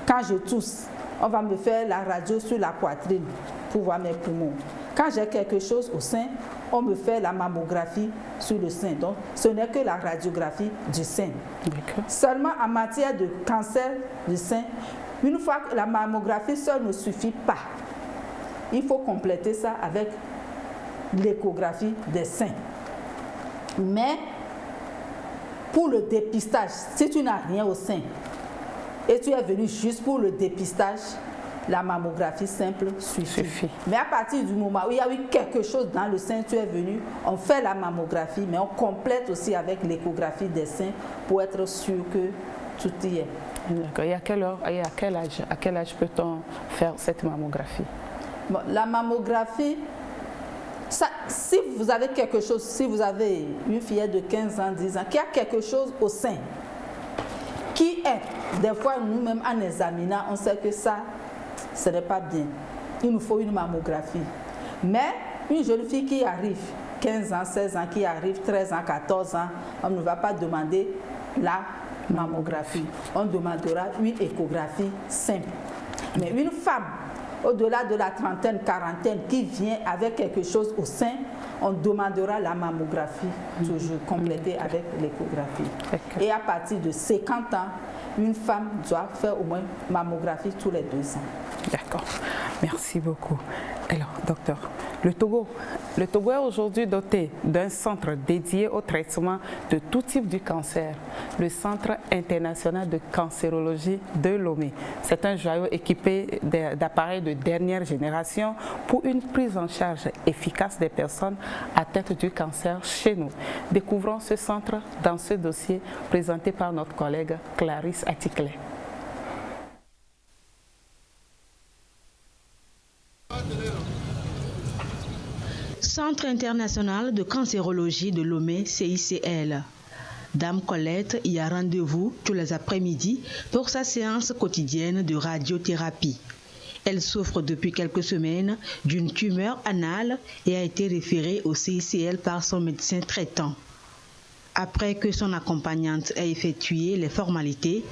Quand je tousse, on va me faire la radio sur la poitrine pour voir mes poumons. Quand j'ai quelque chose au sein, on me fait la mammographie sur le sein. Donc, ce n'est que la radiographie du sein. Seulement en matière de cancer du sein, une fois que la mammographie seule ne suffit pas, il faut compléter ça avec l'échographie des seins. Mais pour le dépistage, si tu n'as rien au sein et tu es venu juste pour le dépistage, la mammographie simple suffit. Mais à partir du moment où il y a eu quelque chose dans le sein, tu es venu, on fait la mammographie, mais on complète aussi avec l'échographie des seins pour être sûr que tout y est. D'accord. Et à quelle heure et à quel âge peut-on faire cette mammographie? Bon, la mammographie, ça, si vous avez quelque chose, si vous avez une fillette de 15 ans, 10 ans, qui a quelque chose au sein, qui est, des fois nous-mêmes en examinant, on sait que ça, ce n'est pas bien. Il nous faut une mammographie. Mais une jeune fille qui arrive, 15 ans, 16 ans, qui arrive, 13 ans, 14 ans, on ne va pas demander la mammographie. On demandera une échographie simple. Mais une femme, au-delà de la trentaine, quarantaine, qui vient avec quelque chose au sein, on demandera la mammographie, toujours complétée avec l'échographie. Et à partir de 50 ans, une femme doit faire au moins mammographie tous les 2 ans. D'accord. Merci beaucoup. Alors, docteur, le Togo est aujourd'hui doté d'un centre dédié au traitement de tout type de cancer, le Centre international de cancérologie de Lomé. C'est un joyau équipé d'appareils de dernière génération pour une prise en charge efficace des personnes atteintes du cancer chez nous. Découvrons ce centre dans ce dossier présenté par notre collègue Clarisse Atikle. Centre international de cancérologie de Lomé, CICL. Dame Colette y a rendez-vous tous les après-midi pour sa séance quotidienne de radiothérapie. Elle souffre depuis quelques semaines d'une tumeur anale et a été référée au CICL par son médecin traitant. Après que son accompagnante ait effectué les formalités,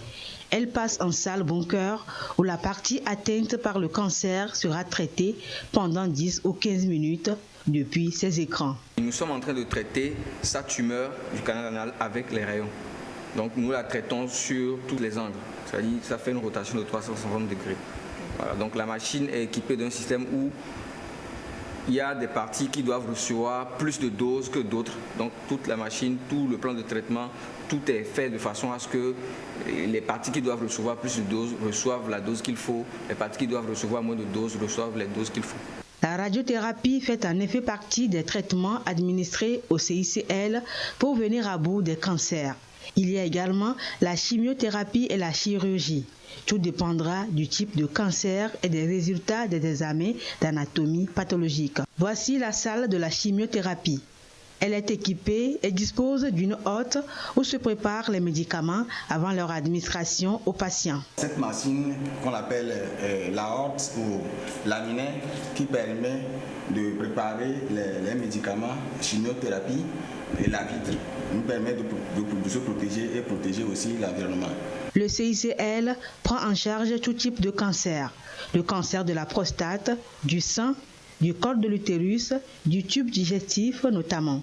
elle passe en salle bunker où la partie atteinte par le cancer sera traitée pendant 10 ou 15 minutes depuis ses écrans. Nous sommes en train de traiter sa tumeur du canal anal avec les rayons. Donc nous la traitons sur tous les angles. C'est-à-dire ça fait une rotation de 360 degrés. Voilà, donc la machine est équipée d'un système où il y a des parties qui doivent recevoir plus de doses que d'autres. Donc toute la machine, tout le plan de traitement, tout est fait de façon à ce que les parties qui doivent recevoir plus de doses reçoivent la dose qu'il faut, les parties qui doivent recevoir moins de doses reçoivent les doses qu'il faut. La radiothérapie fait en effet partie des traitements administrés au CICL pour venir à bout des cancers. Il y a également la chimiothérapie et la chirurgie. Tout dépendra du type de cancer et des résultats des examens d'anatomie pathologique. Voici la salle de la chimiothérapie. Elle est équipée et dispose d'une hotte où se préparent les médicaments avant leur administration aux patients. Cette machine qu'on appelle la hotte ou laminaire qui permet de préparer les médicaments chimiothérapie et la vitre nous permet de se protéger et protéger aussi l'environnement. Le CICL prend en charge tout type de cancer. Le cancer de la prostate, du sein, du col de l'utérus, du tube digestif notamment.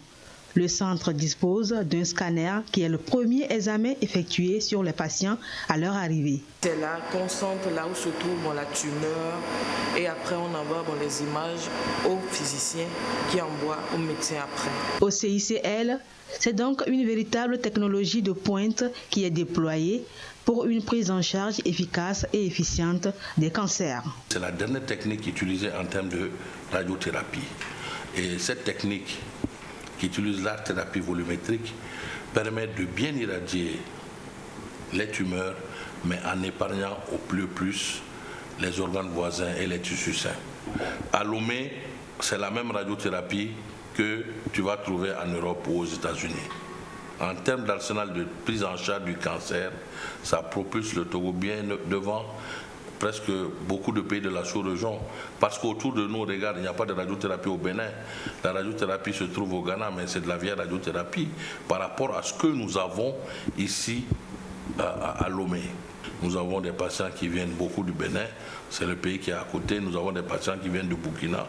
Le centre dispose d'un scanner qui est le premier examen effectué sur les patients à leur arrivée. C'est là qu'on centre là où se trouve la tumeur et après on envoie les images au physicien qui envoie au médecin après. Au CICL, c'est donc une véritable technologie de pointe qui est déployée pour une prise en charge efficace et efficiente des cancers. C'est la dernière technique utilisée en termes de radiothérapie. Et cette technique qui utilise la thérapie volumétrique permet de bien irradier les tumeurs, mais en épargnant au plus les organes voisins et les tissus sains. À Lomé, c'est la même radiothérapie que tu vas trouver en Europe ou aux États-Unis. En termes d'arsenal de prise en charge du cancer, ça propulse le Togo bien devant presque beaucoup de pays de la sous-région. Parce qu'autour de nous, regarde, il n'y a pas de radiothérapie au Bénin. La radiothérapie se trouve au Ghana, mais c'est de la vieille radiothérapie par rapport à ce que nous avons ici à Lomé. Nous avons des patients qui viennent beaucoup du Bénin, c'est le pays qui est à côté. Nous avons des patients qui viennent du Burkina,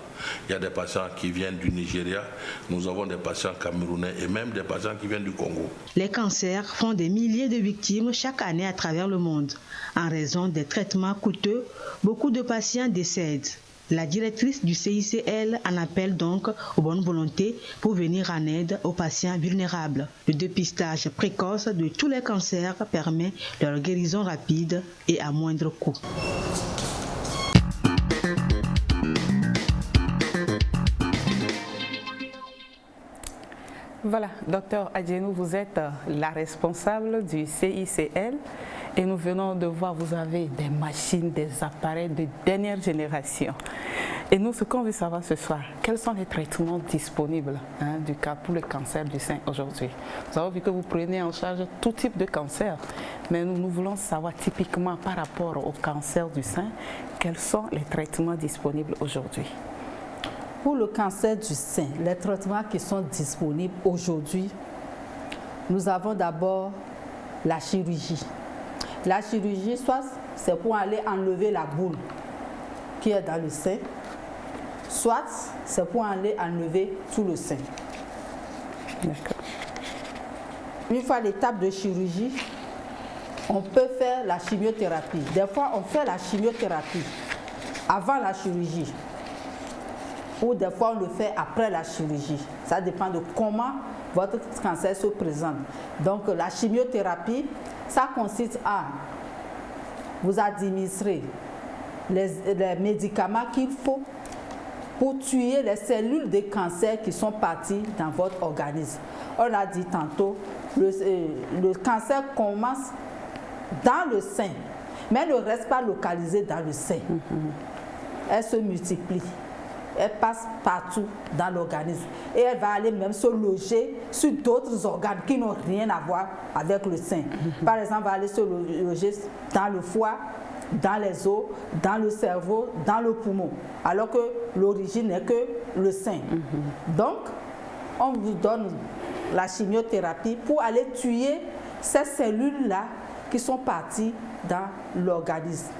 il y a des patients qui viennent du Nigeria, nous avons des patients camerounais et même des patients qui viennent du Congo. Les cancers font des milliers de victimes chaque année à travers le monde. En raison des traitements coûteux, beaucoup de patients décèdent. La directrice du CICL en appelle donc aux bonnes volontés pour venir en aide aux patients vulnérables. Le dépistage précoce de tous les cancers permet leur guérison rapide et à moindre coût. Voilà, docteur Adjenou, vous êtes la responsable du CICL. Et nous venons de voir, vous avez des machines, des appareils de dernière génération. Et nous, ce qu'on veut savoir ce soir, quels sont les traitements disponibles pour le cancer du sein aujourd'hui? Nous avons vu que vous prenez en charge tout type de cancer, mais nous voulons savoir typiquement par rapport au cancer du sein, quels sont les traitements disponibles aujourd'hui? Pour le cancer du sein, les traitements qui sont disponibles aujourd'hui, nous avons d'abord la chirurgie. La chirurgie, soit c'est pour aller enlever la boule qui est dans le sein, soit c'est pour aller enlever tout le sein. Une fois l'étape de chirurgie, on peut faire la chimiothérapie. Des fois, on fait la chimiothérapie avant la chirurgie. Ou des fois, on le fait après la chirurgie. Ça dépend de comment votre cancer se présente. Donc, la chimiothérapie, ça consiste à vous administrer les médicaments qu'il faut pour tuer les cellules de cancer qui sont parties dans votre organisme. On l'a dit tantôt, le cancer commence dans le sein, mais elle ne reste pas localisée dans le sein. Elle se multiplie. Elle passe partout dans l'organisme et elle va aller même se loger sur d'autres organes qui n'ont rien à voir avec le sein. Par exemple, elle va aller se loger dans le foie, dans les os, dans le cerveau, dans le poumon, alors que l'origine n'est que le sein. Donc, on vous donne la chimiothérapie pour aller tuer ces cellules-là qui sont parties dans l'organisme.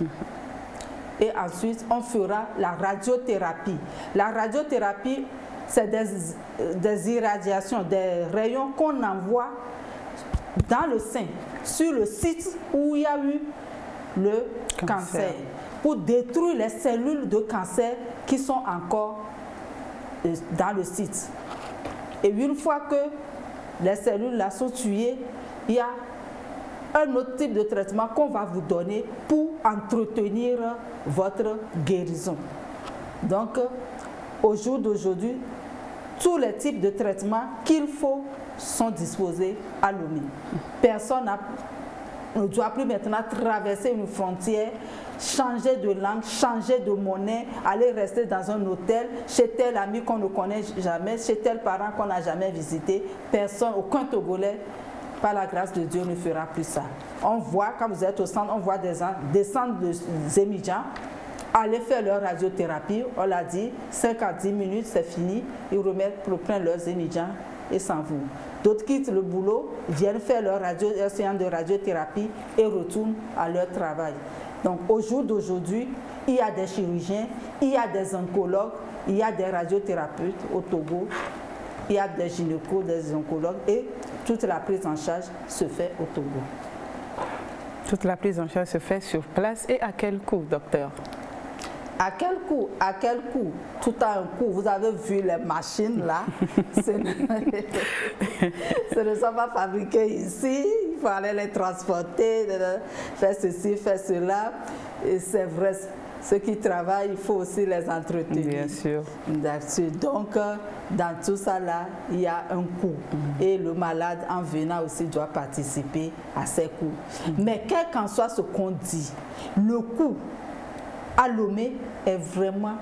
Et ensuite, on fera la radiothérapie. La radiothérapie, c'est des irradiations, des rayons qu'on envoie dans le sein, sur le site où il y a eu le cancer, pour détruire les cellules de cancer qui sont encore dans le site. Et une fois que les cellules là sont tuées, il y a un autre type de traitement qu'on va vous donner pour entretenir votre guérison. Donc, au jour d'aujourd'hui, tous les types de traitements qu'il faut sont disposés à Lomé. Personne ne doit plus maintenant traverser une frontière, changer de langue, changer de monnaie, aller rester dans un hôtel, chez tel ami qu'on ne connaît jamais, chez tel parent qu'on n'a jamais visité. Personne, aucun Togolais, par la grâce de Dieu, ne fera plus ça. On voit, quand vous êtes au centre, on voit des centres de émigrants aller faire leur radiothérapie. On l'a dit, 5 à 10 minutes, c'est fini. Ils reprennent leurs émigrants et s'en vont. D'autres quittent le boulot, viennent faire leur séance de radiothérapie et retournent à leur travail. Donc au jour d'aujourd'hui, il y a des chirurgiens, il y a des oncologues, il y a des radiothérapeutes au Togo, il y a des gynécos, des oncologues et toute la prise en charge se fait au Togo. Toute la prise en charge se fait sur place et à quel coût, docteur? À quel coût? À quel coût? Tout a un coût. Vous avez vu les machines là. Ce ne sont pas fabriqués ici. Il faut aller les transporter, faire ceci, faire cela. Et c'est vrai, ceux qui travaillent, il faut aussi les entretenir. Bien sûr. Donc, dans tout ça là, il y a un coût. Et le malade, en venant aussi, doit participer à ces coûts. Mais quel qu'en soit ce qu'on dit, le coût à Lomé est vraiment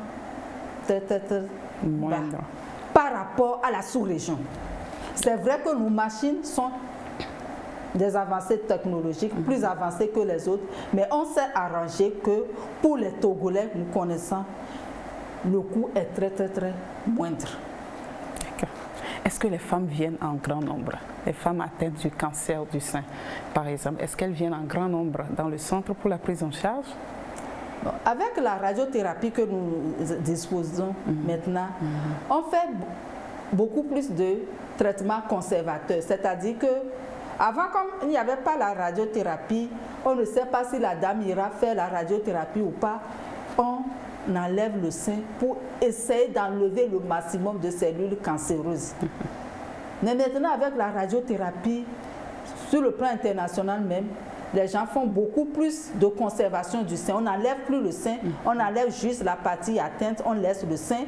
très bas par rapport à la sous-région. C'est vrai que nos machines sont des avancées technologiques, plus avancées que les autres, mais on s'est arrangé que pour les Togolais, nous connaissons, le coût est très moindre. Est-ce que les femmes viennent en grand nombre? Les femmes atteintes du cancer du sein, par exemple, est-ce qu'elles viennent en grand nombre dans le centre pour la prise en charge? Bon, avec la radiothérapie que nous disposons maintenant, on fait beaucoup plus de traitements conservateurs. C'est-à-dire que avant, comme il n'y avait pas la radiothérapie, on ne sait pas si la dame ira faire la radiothérapie ou pas. On enlève le sein pour essayer d'enlever le maximum de cellules cancéreuses. Mais maintenant, avec la radiothérapie, sur le plan international même, les gens font beaucoup plus de conservation du sein. On n'enlève plus le sein, on enlève juste la partie atteinte, on laisse le sein,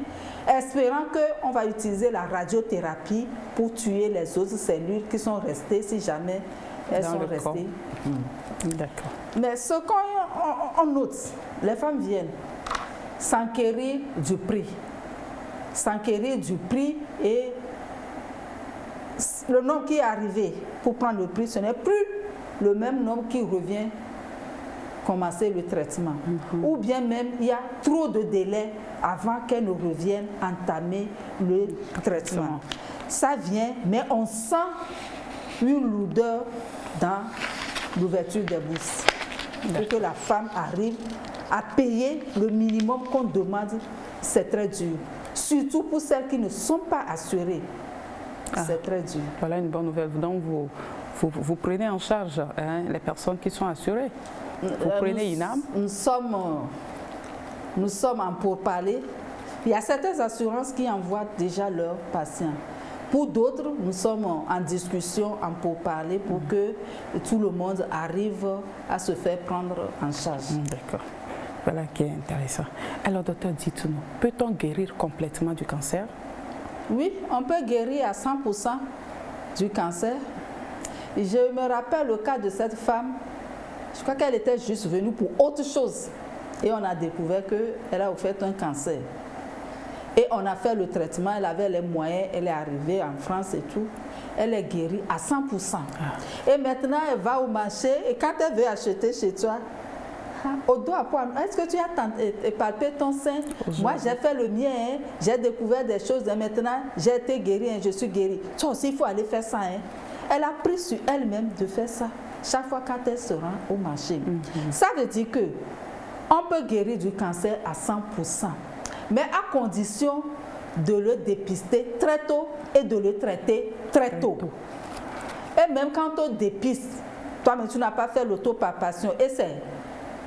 espérant qu'on va utiliser la radiothérapie pour tuer les autres cellules qui sont restées, si jamais elles sont restées. D'accord. Mais ce qu'on note, les femmes viennent s'enquérir du prix. S'enquérir du prix et le nombre qui est arrivé pour prendre le prix, ce n'est plus le même nombre qui revient commencer le traitement. Ou bien même, il y a trop de délai avant qu'elle ne revienne entamer le traitement. Ça vient, mais on sent une lourdeur dans l'ouverture des bouches. Pour que la femme arrive à payer le minimum qu'on demande, c'est très dur. Surtout pour celles qui ne sont pas assurées. C'est très dur. Voilà une bonne nouvelle. Donc, vous prenez en charge les personnes qui sont assurées. Vous prenez INAM. Nous sommes en pourparlers. Il y a certaines assurances qui envoient déjà leurs patients. Pour d'autres, nous sommes en discussion, en pourparlers pour que tout le monde arrive à se faire prendre en charge. D'accord. Voilà qui est intéressant. Alors, docteur, dites-nous, peut-on guérir complètement du cancer? Oui, on peut guérir à 100% du cancer. Je me rappelle le cas de cette femme, je crois qu'elle était juste venue pour autre chose. Et on a découvert qu'elle a fait un cancer. Et on a fait le traitement, elle avait les moyens, elle est arrivée en France et tout. Elle est guérie à 100%. Et maintenant, elle va au marché et quand elle veut acheter chez toi, au doigt, est-ce que tu as palpé ton sein? Moi, j'ai fait le mien, j'ai découvert des choses et maintenant, j'ai été guérie, je suis guérie. Toi aussi, il faut aller faire ça. Elle a pris sur elle-même de faire ça chaque fois quand elle se rend au marché. Ça veut dire que on peut guérir du cancer à 100%, mais à condition de le dépister très tôt et de le traiter très tôt. Et même quand on dépiste, toi-même tu n'as pas fait l'autopalpation, et c'est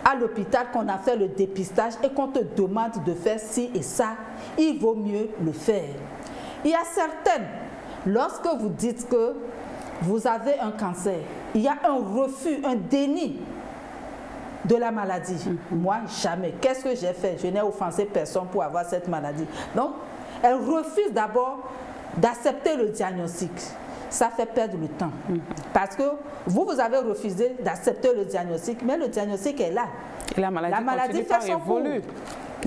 à l'hôpital qu'on a fait le dépistage et qu'on te demande de faire ci et ça, il vaut mieux le faire. Il y a certaines, lorsque vous dites que vous avez un cancer, il y a un refus, un déni de la maladie. Moi, jamais. Qu'est-ce que j'ai fait? Je n'ai offensé personne pour avoir cette maladie. Donc, elle refuse d'abord d'accepter le diagnostic. Ça fait perdre le temps. Parce que vous avez refusé d'accepter le diagnostic, mais le diagnostic est là. Et la maladie fait son cours.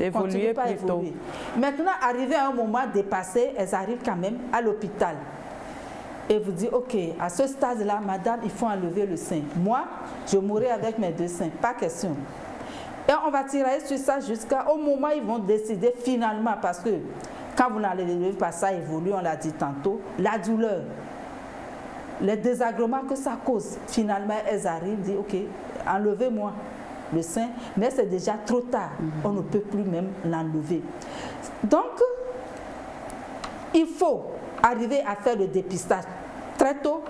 Évoluer plutôt. Maintenant, arrivé à un moment dépassé, elles arrivent quand même à l'hôpital. Et vous dites, ok, à ce stade-là, madame, il faut enlever le sein. Moi, je mourrai avec mes 2 seins, pas question. Et on va tirer sur ça jusqu'au moment où ils vont décider finalement, parce que quand vous n'enlevez pas ça, évolue, on l'a dit tantôt, la douleur, les désagréments que ça cause, finalement, elles arrivent, disent, ok, enlevez-moi le sein, mais c'est déjà trop tard, on ne peut plus même l'enlever. Donc, il faut arriver à faire le dépistage très tôt,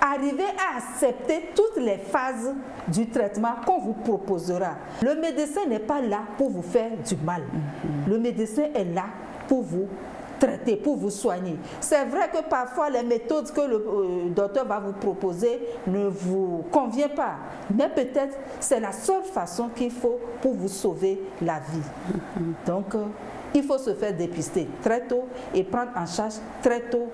arriver à accepter toutes les phases du traitement qu'on vous proposera. Le médecin n'est pas là pour vous faire du mal. Le médecin est là pour vous traiter, pour vous soigner. C'est vrai que parfois les méthodes que le docteur va vous proposer ne vous conviennent pas, mais peut-être c'est la seule façon qu'il faut pour vous sauver la vie. Donc, il faut se faire dépister très tôt et prendre en charge très tôt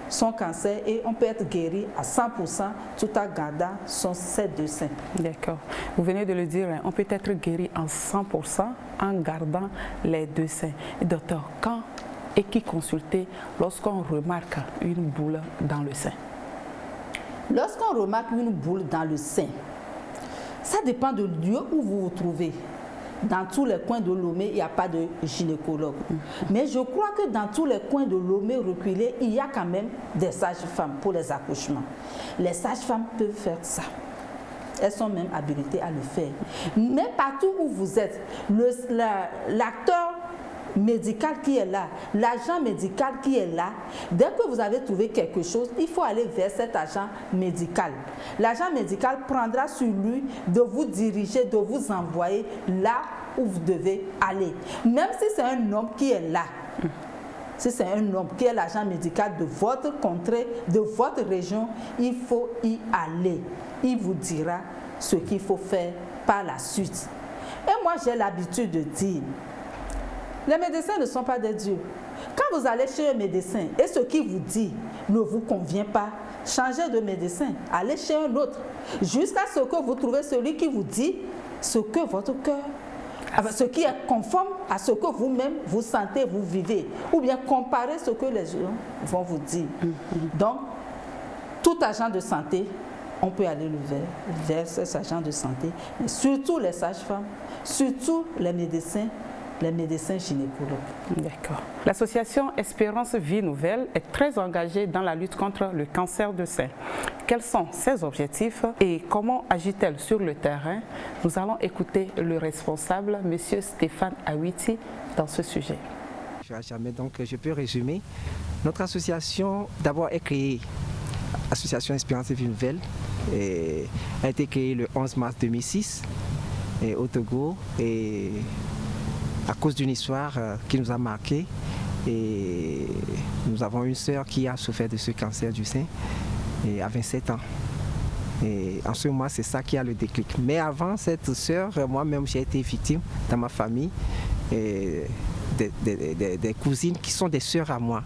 son cancer et on peut être guéri à 100% tout en gardant ses 2 seins. D'accord. Vous venez de le dire, on peut être guéri à 100% en gardant les 2 seins. Docteur, quand et qui consulter lorsqu'on remarque une boule dans le sein? Lorsqu'on remarque une boule dans le sein, ça dépend du lieu où vous vous trouvez. Dans tous les coins de Lomé, il n'y a pas de gynécologue. Mais je crois que dans tous les coins de Lomé reculés, il y a quand même des sages-femmes pour les accouchements. Les sages-femmes peuvent faire ça. Elles sont même habilitées à le faire. Mais partout où vous êtes, l'acteur médical qui est là, l'agent médical qui est là, dès que vous avez trouvé quelque chose, il faut aller vers cet agent médical. L'agent médical prendra sur lui de vous diriger, de vous envoyer là où vous devez aller. Même si c'est un homme qui est là, si c'est un homme qui est l'agent médical de votre contrée, de votre région, il faut y aller. Il vous dira ce qu'il faut faire par la suite. Et moi, j'ai l'habitude de dire, les médecins ne sont pas des dieux. Quand vous allez chez un médecin et ce qu'il vous dit ne vous convient pas, changez de médecin, allez chez un autre, jusqu'à ce que vous trouvez celui qui vous dit ce que votre cœur, ce qui est conforme à ce que vous-même vous sentez, vous vivez, ou bien comparer ce que les gens vont vous dire. Donc, tout agent de santé, on peut aller vers ces agents de santé, mais surtout les sages-femmes, surtout les médecins gynécologues. D'accord. L'association Espérance Vie Nouvelle est très engagée dans la lutte contre le cancer du sein. Quels sont ses objectifs et comment agit-elle sur le terrain? Nous allons écouter le responsable, M. Stéphane Awiti, dans ce sujet. Donc, je peux résumer. Notre association, d'abord, est créée. Association Espérance Vie Nouvelle a été créée le 11 mars 2006 au Togo et à cause d'une histoire qui nous a marqué. Et nous avons une sœur qui a souffert de ce cancer du sein à 27 ans. Et en ce moment, c'est ça qui a le déclic. Mais avant cette sœur, moi-même, j'ai été victime dans ma famille des cousines qui sont des sœurs à moi.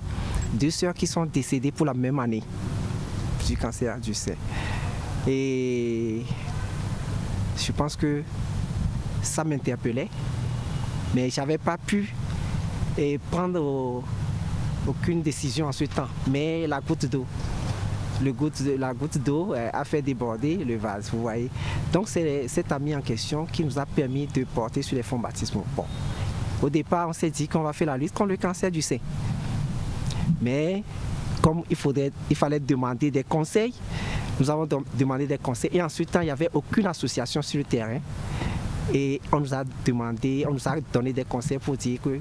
2 sœurs qui sont décédées pour la même année du cancer du sein. Et je pense que ça m'interpellait, mais je n'avais pas pu prendre aucune décision en ce temps. Mais la goutte d'eau, la goutte d'eau a fait déborder le vase, vous voyez. Donc c'est cet ami en question qui nous a permis de porter sur les fonds baptismaux. Bon, au départ, on s'est dit qu'on va faire la lutte contre le cancer du sein. Mais comme il fallait demander des conseils, nous avons demandé des conseils. Et ensuite, il n'y avait aucune association sur le terrain. Et on nous a donné des conseils pour dire qu'il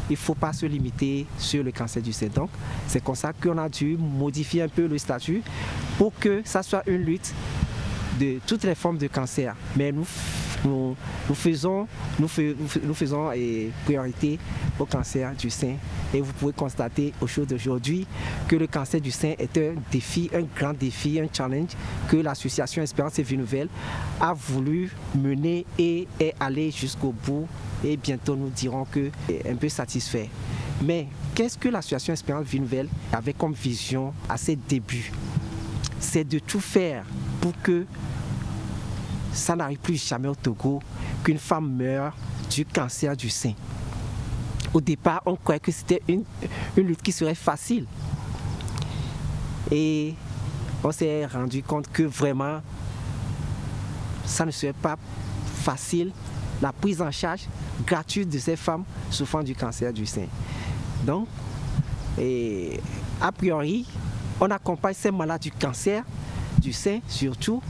ne faut pas se limiter sur le cancer du sein. Donc, c'est comme ça qu'on a dû modifier un peu le statut pour que ça soit une lutte de toutes les formes de cancer. Mais nous nous faisons priorité au cancer du sein. Et vous pouvez constater au jour d'aujourd'hui que le cancer du sein est un défi, un grand défi, un challenge que l'association Espérance et Vie Nouvelle a voulu mener et est allée jusqu'au bout. Et bientôt nous dirons que un peu satisfait. Mais qu'est-ce que l'association Espérance Vie Nouvelle avait comme vision à ses débuts? C'est de tout faire pour que ça n'arrive plus jamais au Togo qu'une femme meure du cancer du sein. Au départ, on croyait que c'était une lutte qui serait facile. Et on s'est rendu compte que vraiment, ça ne serait pas facile, la prise en charge gratuite de ces femmes souffrant du cancer du sein. Donc, a priori, on accompagne ces malades du cancer du sein, surtout,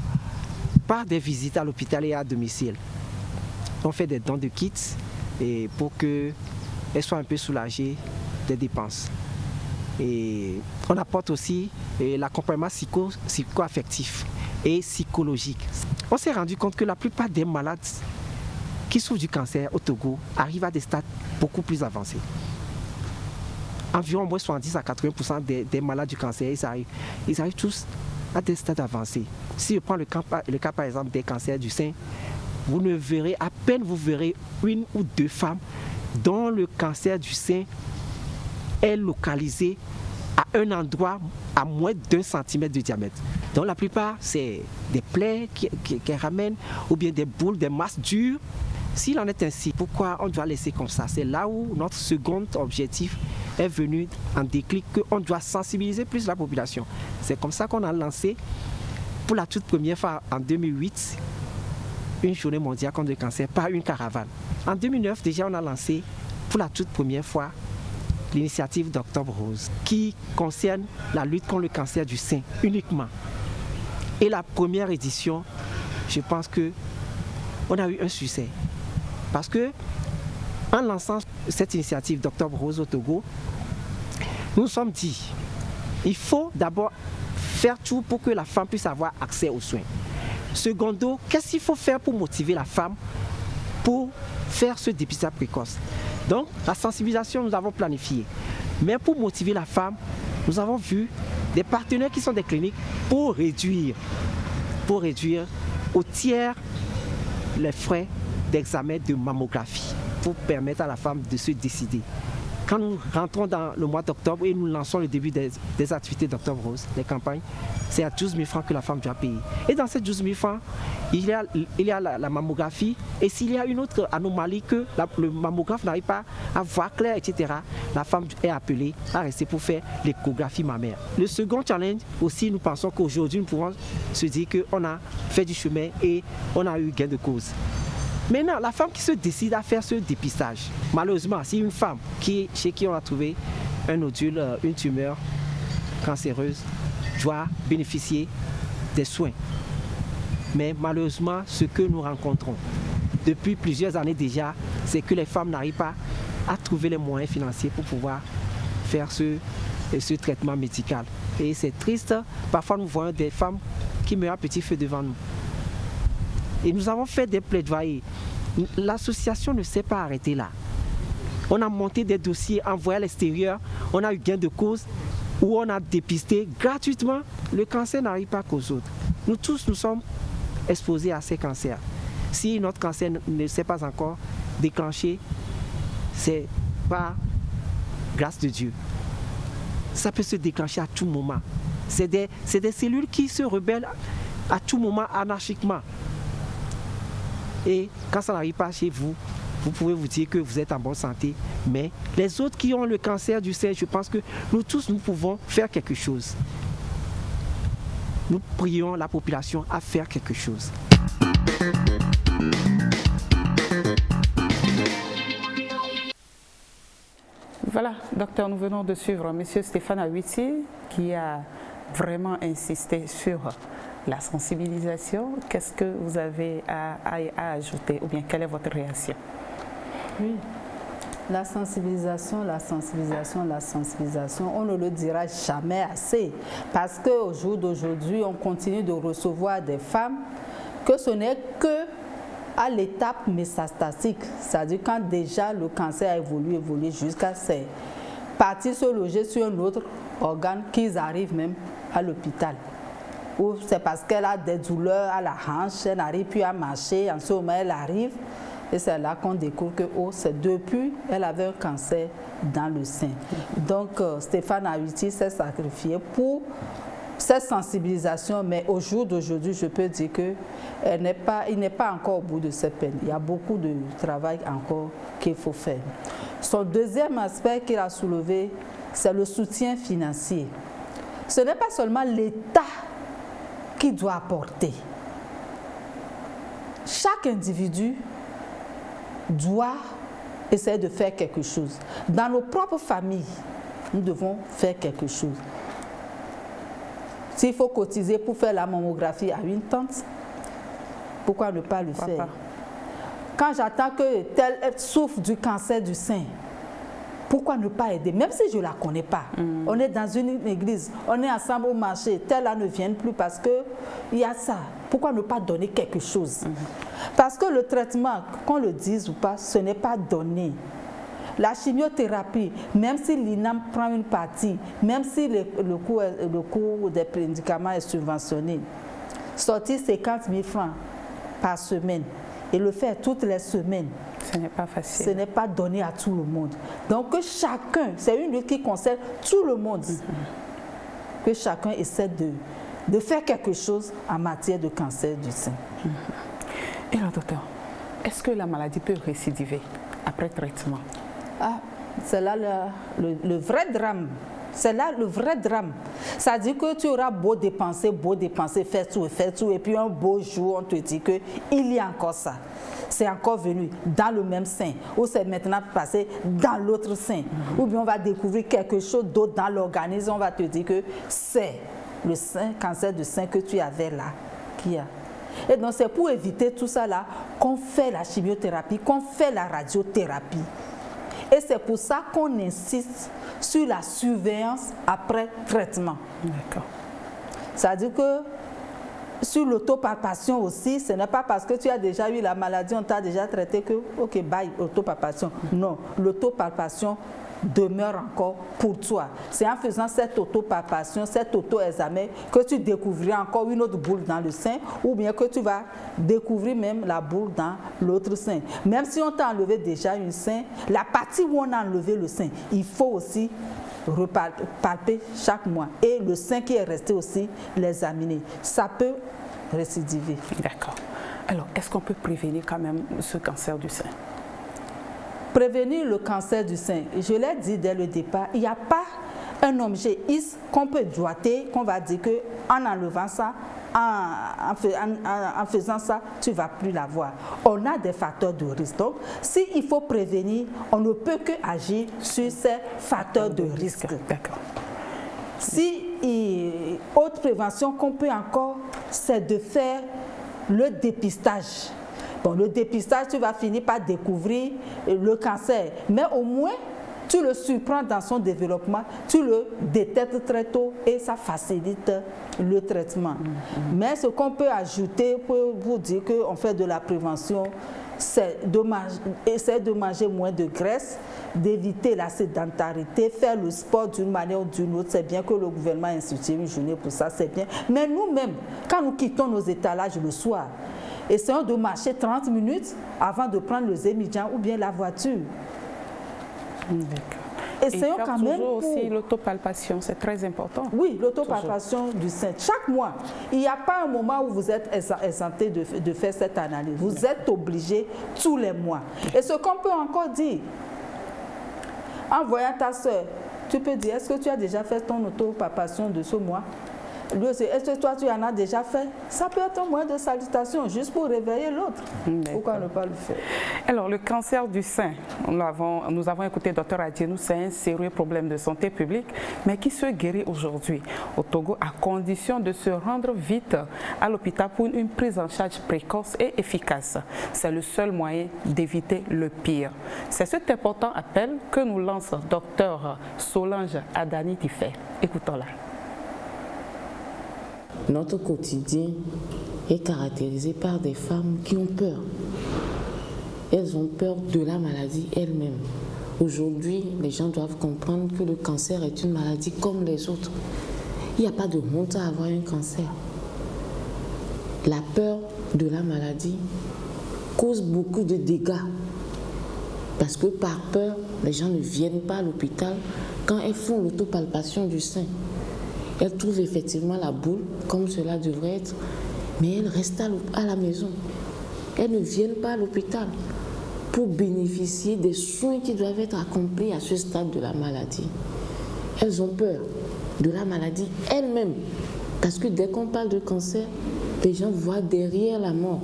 par des visites à l'hôpital et à domicile. On fait des dons de kits et pour qu'elles soient un peu soulagées des dépenses. Et on apporte aussi l'accompagnement psycho-affectif et psychologique. On s'est rendu compte que la plupart des malades qui souffrent du cancer au Togo arrivent à des stades beaucoup plus avancés. Environ 70 à 80% des malades du cancer, ils arrivent tous à des stades avancés. Si je prends le cas par exemple des cancers du sein, vous verrez une ou deux femmes dont le cancer du sein est localisé à un endroit à moins d'1 centimètre de diamètre. Donc la plupart, c'est des plaies qui ramènent ou bien des boules, des masses dures. S'il en est ainsi, pourquoi on doit laisser comme ça? C'est là où notre second objectif est venu en déclic, qu'on doit sensibiliser plus la population. C'est comme ça qu'on a lancé pour la toute première fois en 2008 une journée mondiale contre le cancer par une caravane. En 2009 déjà on a lancé pour la toute première fois l'initiative d'Octobre Rose qui concerne la lutte contre le cancer du sein uniquement. Et la première édition, je pense qu'on a eu un succès. Parce que en lançant cette initiative d'Octobre Rose au Togo, nous nous sommes dit, il faut d'abord faire tout pour que la femme puisse avoir accès aux soins. Secondo, qu'est-ce qu'il faut faire pour motiver la femme pour faire ce dépistage précoce? Donc, la sensibilisation, nous avons planifié. Mais pour motiver la femme, nous avons vu des partenaires qui sont des cliniques pour réduire au tiers les frais d'examen de mammographie pour permettre à la femme de se décider. Quand nous rentrons dans le mois d'octobre et nous lançons le début des activités d'Octobre Rose, les campagnes, c'est à 12 000 francs que la femme doit payer. Et dans ces 12 000 francs, il y a la mammographie. Et s'il y a une autre anomalie que le mammographe n'arrive pas à voir clair, etc., la femme est appelée à rester pour faire l'échographie mammaire. Le second challenge aussi, nous pensons qu'aujourd'hui, nous pouvons se dire qu'on a fait du chemin et on a eu gain de cause. Maintenant, la femme qui se décide à faire ce dépistage, malheureusement, si une femme chez qui on a trouvé un nodule, une tumeur cancéreuse, doit bénéficier des soins. Mais malheureusement, ce que nous rencontrons depuis plusieurs années déjà, c'est que les femmes n'arrivent pas à trouver les moyens financiers pour pouvoir faire ce traitement médical. Et c'est triste, parfois nous voyons des femmes qui meurent à petit feu devant nous. Et nous avons fait des plaidoyers. L'association ne s'est pas arrêtée là. On a monté des dossiers envoyés à l'extérieur, on a eu gain de cause, où on a dépisté gratuitement. Le cancer n'arrive pas qu'aux autres. Nous tous, nous sommes exposés à ces cancers. Si notre cancer ne s'est pas encore déclenché, c'est par grâce de Dieu. Ça peut se déclencher à tout moment. C'est des cellules qui se rebellent à tout moment anarchiquement. Et quand ça n'arrive pas chez vous, vous pouvez vous dire que vous êtes en bonne santé. Mais les autres qui ont le cancer du sein, je pense que nous tous, nous pouvons faire quelque chose. Nous prions la population à faire quelque chose. Voilà, docteur, nous venons de suivre M. Stéphane Awiti qui a vraiment insisté sur la sensibilisation. Qu'est-ce que vous avez à ajouter ou bien quelle est votre réaction? Oui, la sensibilisation, on ne le dira jamais assez parce qu'au jour d'aujourd'hui, on continue de recevoir des femmes que ce n'est que à l'étape métastatique, c'est-à-dire quand déjà le cancer a évolué jusqu'à ses parties se loger sur un autre organe, qu'ils arrivent même à l'hôpital. Ou c'est parce qu'elle a des douleurs à la hanche, elle n'arrive plus à marcher, en ce moment elle arrive, et c'est là qu'on découvre que c'est depuis elle avait un cancer dans le sein. Donc Stéphane Awiti s'est sacrifié pour cette sensibilisation, mais au jour d'aujourd'hui, je peux dire qu'il n'est pas encore au bout de ses peines. Il y a beaucoup de travail encore qu'il faut faire. Son deuxième aspect qu'il a soulevé, c'est le soutien financier. Ce n'est pas seulement l'État qui doit apporter. Chaque individu doit essayer de faire quelque chose. Dans nos propres familles, nous devons faire quelque chose. S'il faut cotiser pour faire la mammographie à une tante, pourquoi ne pas le faire? Quand j'attends que telle souffre du cancer du sein, pourquoi ne pas aider? Même si je ne la connais pas. On est dans une église, on est ensemble au marché, telle là ne vient plus parce qu'il y a ça. Pourquoi ne pas donner quelque chose? Parce que le traitement, qu'on le dise ou pas, ce n'est pas donné. La chimiothérapie, même si l'INAM prend une partie, même si le coût des médicaments est subventionné, sortir 50 000 francs par semaine et le faire toutes les semaines, ce n'est pas facile. Ce n'est pas donné à tout le monde. Donc que chacun, c'est une lutte qui concerne tout le monde, que chacun essaie de faire quelque chose en matière de cancer du sein. Et alors, docteur, est-ce que la maladie peut récidiver après traitement? Ah, c'est là le vrai drame. C'est là le vrai drame. Ça dit que tu auras beau dépenser, faire tout, et puis un beau jour, on te dit qu'il y a encore ça. C'est encore venu dans le même sein, ou c'est maintenant passé dans l'autre sein. Ou bien on va découvrir quelque chose d'autre dans l'organisme, on va te dire que c'est le cancer du sein que tu avais là qui a. Et donc c'est pour éviter tout ça là qu'on fait la chimiothérapie, qu'on fait la radiothérapie. Et c'est pour ça qu'on insiste sur la surveillance après traitement. D'accord. C'est-à-dire que sur l'autopalpation aussi, ce n'est pas parce que tu as déjà eu la maladie, on t'a déjà traité que, ok, bye, autopalpation. Non, l'autopalpation demeure encore pour toi. C'est en faisant cette autopalpation, cet auto-examen que tu découvriras encore une autre boule dans le sein, ou bien que tu vas découvrir même la boule dans l'autre sein. Même si on t'a enlevé déjà une sein, la partie où on a enlevé le sein, il faut aussi repalper chaque mois. Et le sein qui est resté aussi, l'examiner. Ça peut récidiver. D'accord. Alors, est-ce qu'on peut prévenir quand même ce cancer du sein? Prévenir le cancer du sein, je l'ai dit dès le départ, il n'y a pas un objet X qu'on peut doiter, qu'on va dire qu'en enlevant ça, en faisant ça, tu ne vas plus l'avoir. On a des facteurs de risque. Donc, s'il faut prévenir, on ne peut que agir sur ces facteurs de risque. D'accord. Autre prévention qu'on peut encore, c'est de faire le dépistage. Bon, le dépistage, tu vas finir par découvrir le cancer, mais au moins, tu le surprends dans son développement, tu le détectes très tôt et ça facilite le traitement. Mais ce qu'on peut ajouter pour vous dire qu'on fait de la prévention, c'est essayer de manger moins de graisse, d'éviter la sédentarité, faire le sport d'une manière ou d'une autre. C'est bien que le gouvernement a institué une journée pour ça, c'est bien. Mais nous-mêmes, quand nous quittons nos étalages le soir, essayons de marcher 30 minutes avant de prendre le Zémidjan ou bien la voiture. Essayons quand même aussi l'autopalpation, c'est très important. Oui, l'autopalpation du sein. Chaque mois, il n'y a pas un moment où vous êtes exempté de faire cette analyse. Vous êtes obligé tous les mois. Et ce qu'on peut encore dire, en voyant ta soeur, tu peux dire, est-ce que tu as déjà fait ton autopalpation de ce mois? Lui aussi, est-ce que toi tu en as déjà fait? Ça peut être un moyen de salutation, juste pour réveiller l'autre. Pourquoi ne pas le faire? Alors, le cancer du sein, nous avons écouté Dr Adjenou, c'est un sérieux problème de santé publique, mais qui se guérit aujourd'hui au Togo à condition de se rendre vite à l'hôpital pour une prise en charge précoce et efficace. C'est le seul moyen d'éviter le pire. C'est cet important appel que nous lance Dr Solange Adani-Tifé. Écoutons-la. Notre quotidien est caractérisé par des femmes qui ont peur. elles ont peur de la maladie elle-même. Aujourd'hui, les gens doivent comprendre que le cancer est une maladie comme les autres. Il n'y a pas de honte à avoir un cancer. La peur de la maladie cause beaucoup de dégâts. Parce que par peur, les gens ne viennent pas à l'hôpital quand elles font l'autopalpation du sein. Elles trouvent effectivement la boule, comme cela devrait être, mais elles restent à la maison. Elles ne viennent pas à l'hôpital pour bénéficier des soins qui doivent être accomplis à ce stade de la maladie. Elles ont peur de la maladie elles-mêmes. Parce que dès qu'on parle de cancer, les gens voient derrière la mort.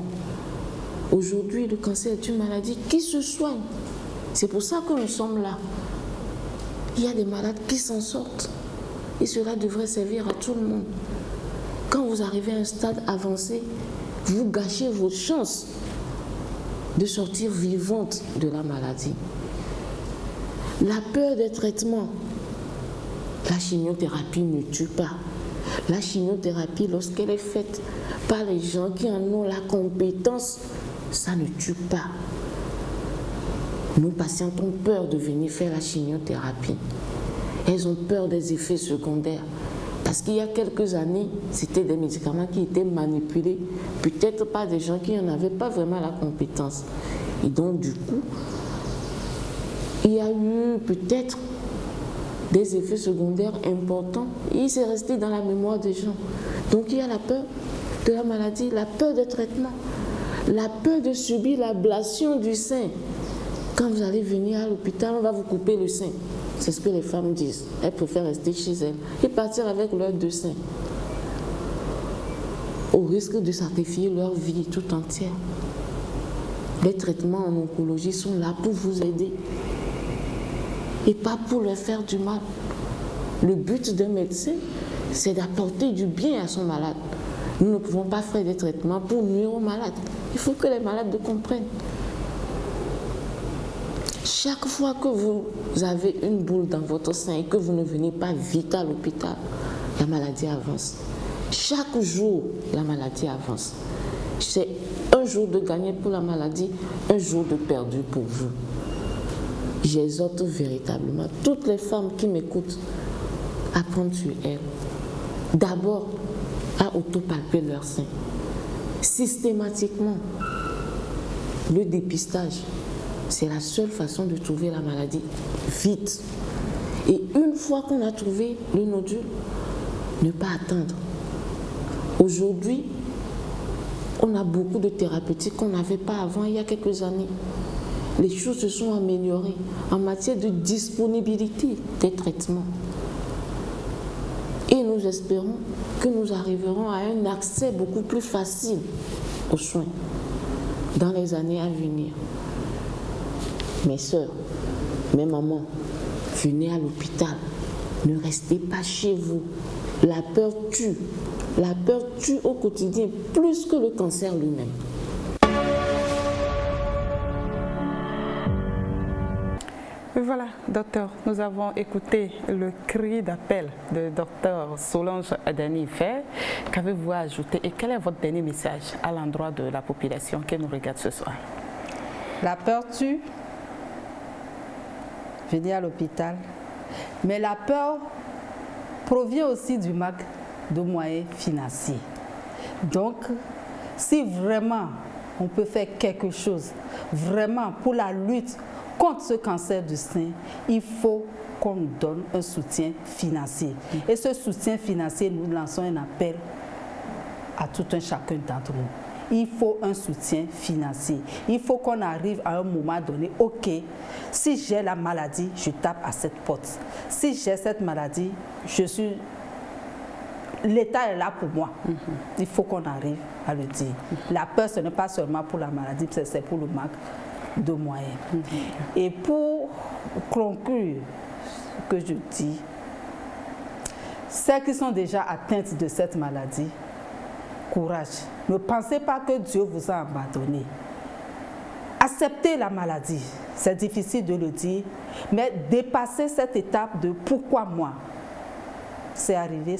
Aujourd'hui, le cancer est une maladie qui se soigne. C'est pour ça que nous sommes là. Il y a des malades qui s'en sortent. Et cela devrait servir à tout le monde. Quand vous arrivez à un stade avancé, vous gâchez vos chances de sortir vivante de la maladie. La peur des traitements. La chimiothérapie ne tue pas. La chimiothérapie, lorsqu'elle est faite par les gens qui en ont la compétence, ça ne tue pas. Nos patientes ont peur de venir faire la chimiothérapie. Elles ont peur des effets secondaires. Parce qu'il y a quelques années, c'était des médicaments qui étaient manipulés, peut-être par des gens qui n'en avaient pas vraiment la compétence. Et donc, du coup, il y a eu peut-être des effets secondaires importants et il s'est resté dans la mémoire des gens. Donc, il y a la peur de la maladie, la peur des traitements, la peur de subir l'ablation du sein. Quand vous allez venir à l'hôpital, on va vous couper le sein. C'est ce que les femmes disent. Elles préfèrent rester chez elles et partir avec leurs deux seins, au risque de sacrifier leur vie tout entière. Les traitements en oncologie sont là pour vous aider et pas pour leur faire du mal. Le but d'un médecin, c'est d'apporter du bien à son malade. Nous ne pouvons pas faire des traitements pour nuire aux malades. Il faut que les malades le comprennent. Chaque fois que vous avez une boule dans votre sein et que vous ne venez pas vite à l'hôpital, la maladie avance. Chaque jour, la maladie avance. C'est un jour de gagné pour la maladie, un jour de perdu pour vous. J'exhorte véritablement toutes les femmes qui m'écoutent à prendre sur elles. D'abord, à autopalper leur sein. Systématiquement, le dépistage. C'est la seule façon de trouver la maladie vite. Et une fois qu'on a trouvé le nodule, ne pas attendre. Aujourd'hui, on a beaucoup de thérapeutiques qu'on n'avait pas avant, il y a quelques années. Les choses se sont améliorées en matière de disponibilité des traitements. Et nous espérons que nous arriverons à un accès beaucoup plus facile aux soins dans les années à venir. Mes sœurs, mes mamans, venez à l'hôpital. Ne restez pas chez vous. La peur tue. La peur tue au quotidien plus que le cancer lui-même. Voilà, docteur, nous avons écouté le cri d'appel de docteur Solange Adani-Fer. Qu'avez-vous à ajouter et quel est votre dernier message à l'endroit de la population qui nous regarde ce soir? La peur tue. Venez à l'hôpital. Mais la peur provient aussi du manque de moyens financiers. Donc, si vraiment on peut faire quelque chose, vraiment pour la lutte contre ce cancer du sein, il faut qu'on nous donne un soutien financier. Et ce soutien financier, nous lançons un appel à tout un chacun d'entre nous. Il faut un soutien financier. Il faut qu'on arrive à un moment donné, ok, si j'ai la maladie, je tape à cette porte. Si j'ai cette maladie, l'État est là pour moi. Il faut qu'on arrive à le dire. La peur, ce n'est pas seulement pour la maladie, c'est pour le manque de moyens. Et pour conclure ce que je dis, celles qui sont déjà atteintes de cette maladie, courage. Ne pensez pas que Dieu vous a abandonné. Acceptez la maladie. C'est difficile de le dire, mais dépassez cette étape de pourquoi moi. C'est arrivé,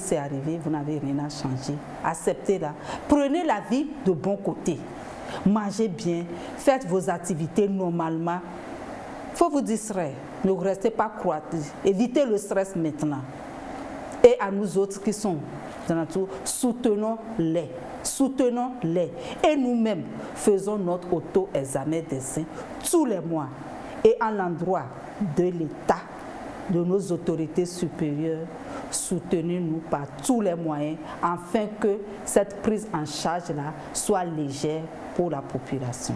vous n'avez rien à changer. Acceptez-la. Prenez la vie de bon côté. mangez bien, faites vos activités normalement. Il faut vous distraire, ne restez pas croître, évitez le stress maintenant. Et à nous autres qui sont dans la tour, soutenons-les. Soutenons-les. Et nous-mêmes, faisons notre auto-examen des seins tous les mois. Et à l'endroit de l'État, de nos autorités supérieures, soutenez-nous par tous les moyens afin que cette prise en charge-là soit légère pour la population.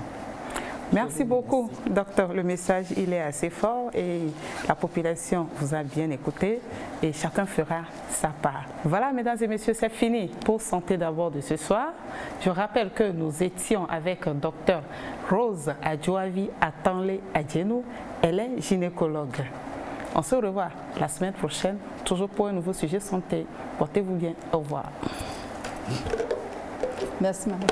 Merci beaucoup, docteur. Le message, il est assez fort et la population vous a bien écouté et chacun fera sa part. Voilà, mesdames et messieurs, c'est fini pour Santé d'abord de ce soir. Je rappelle que nous étions avec docteur Rose Adjoavi Atanle Adjenou. Elle est gynécologue. On se revoit la semaine prochaine, toujours pour un nouveau sujet santé. Portez-vous bien. Au revoir. Merci, madame.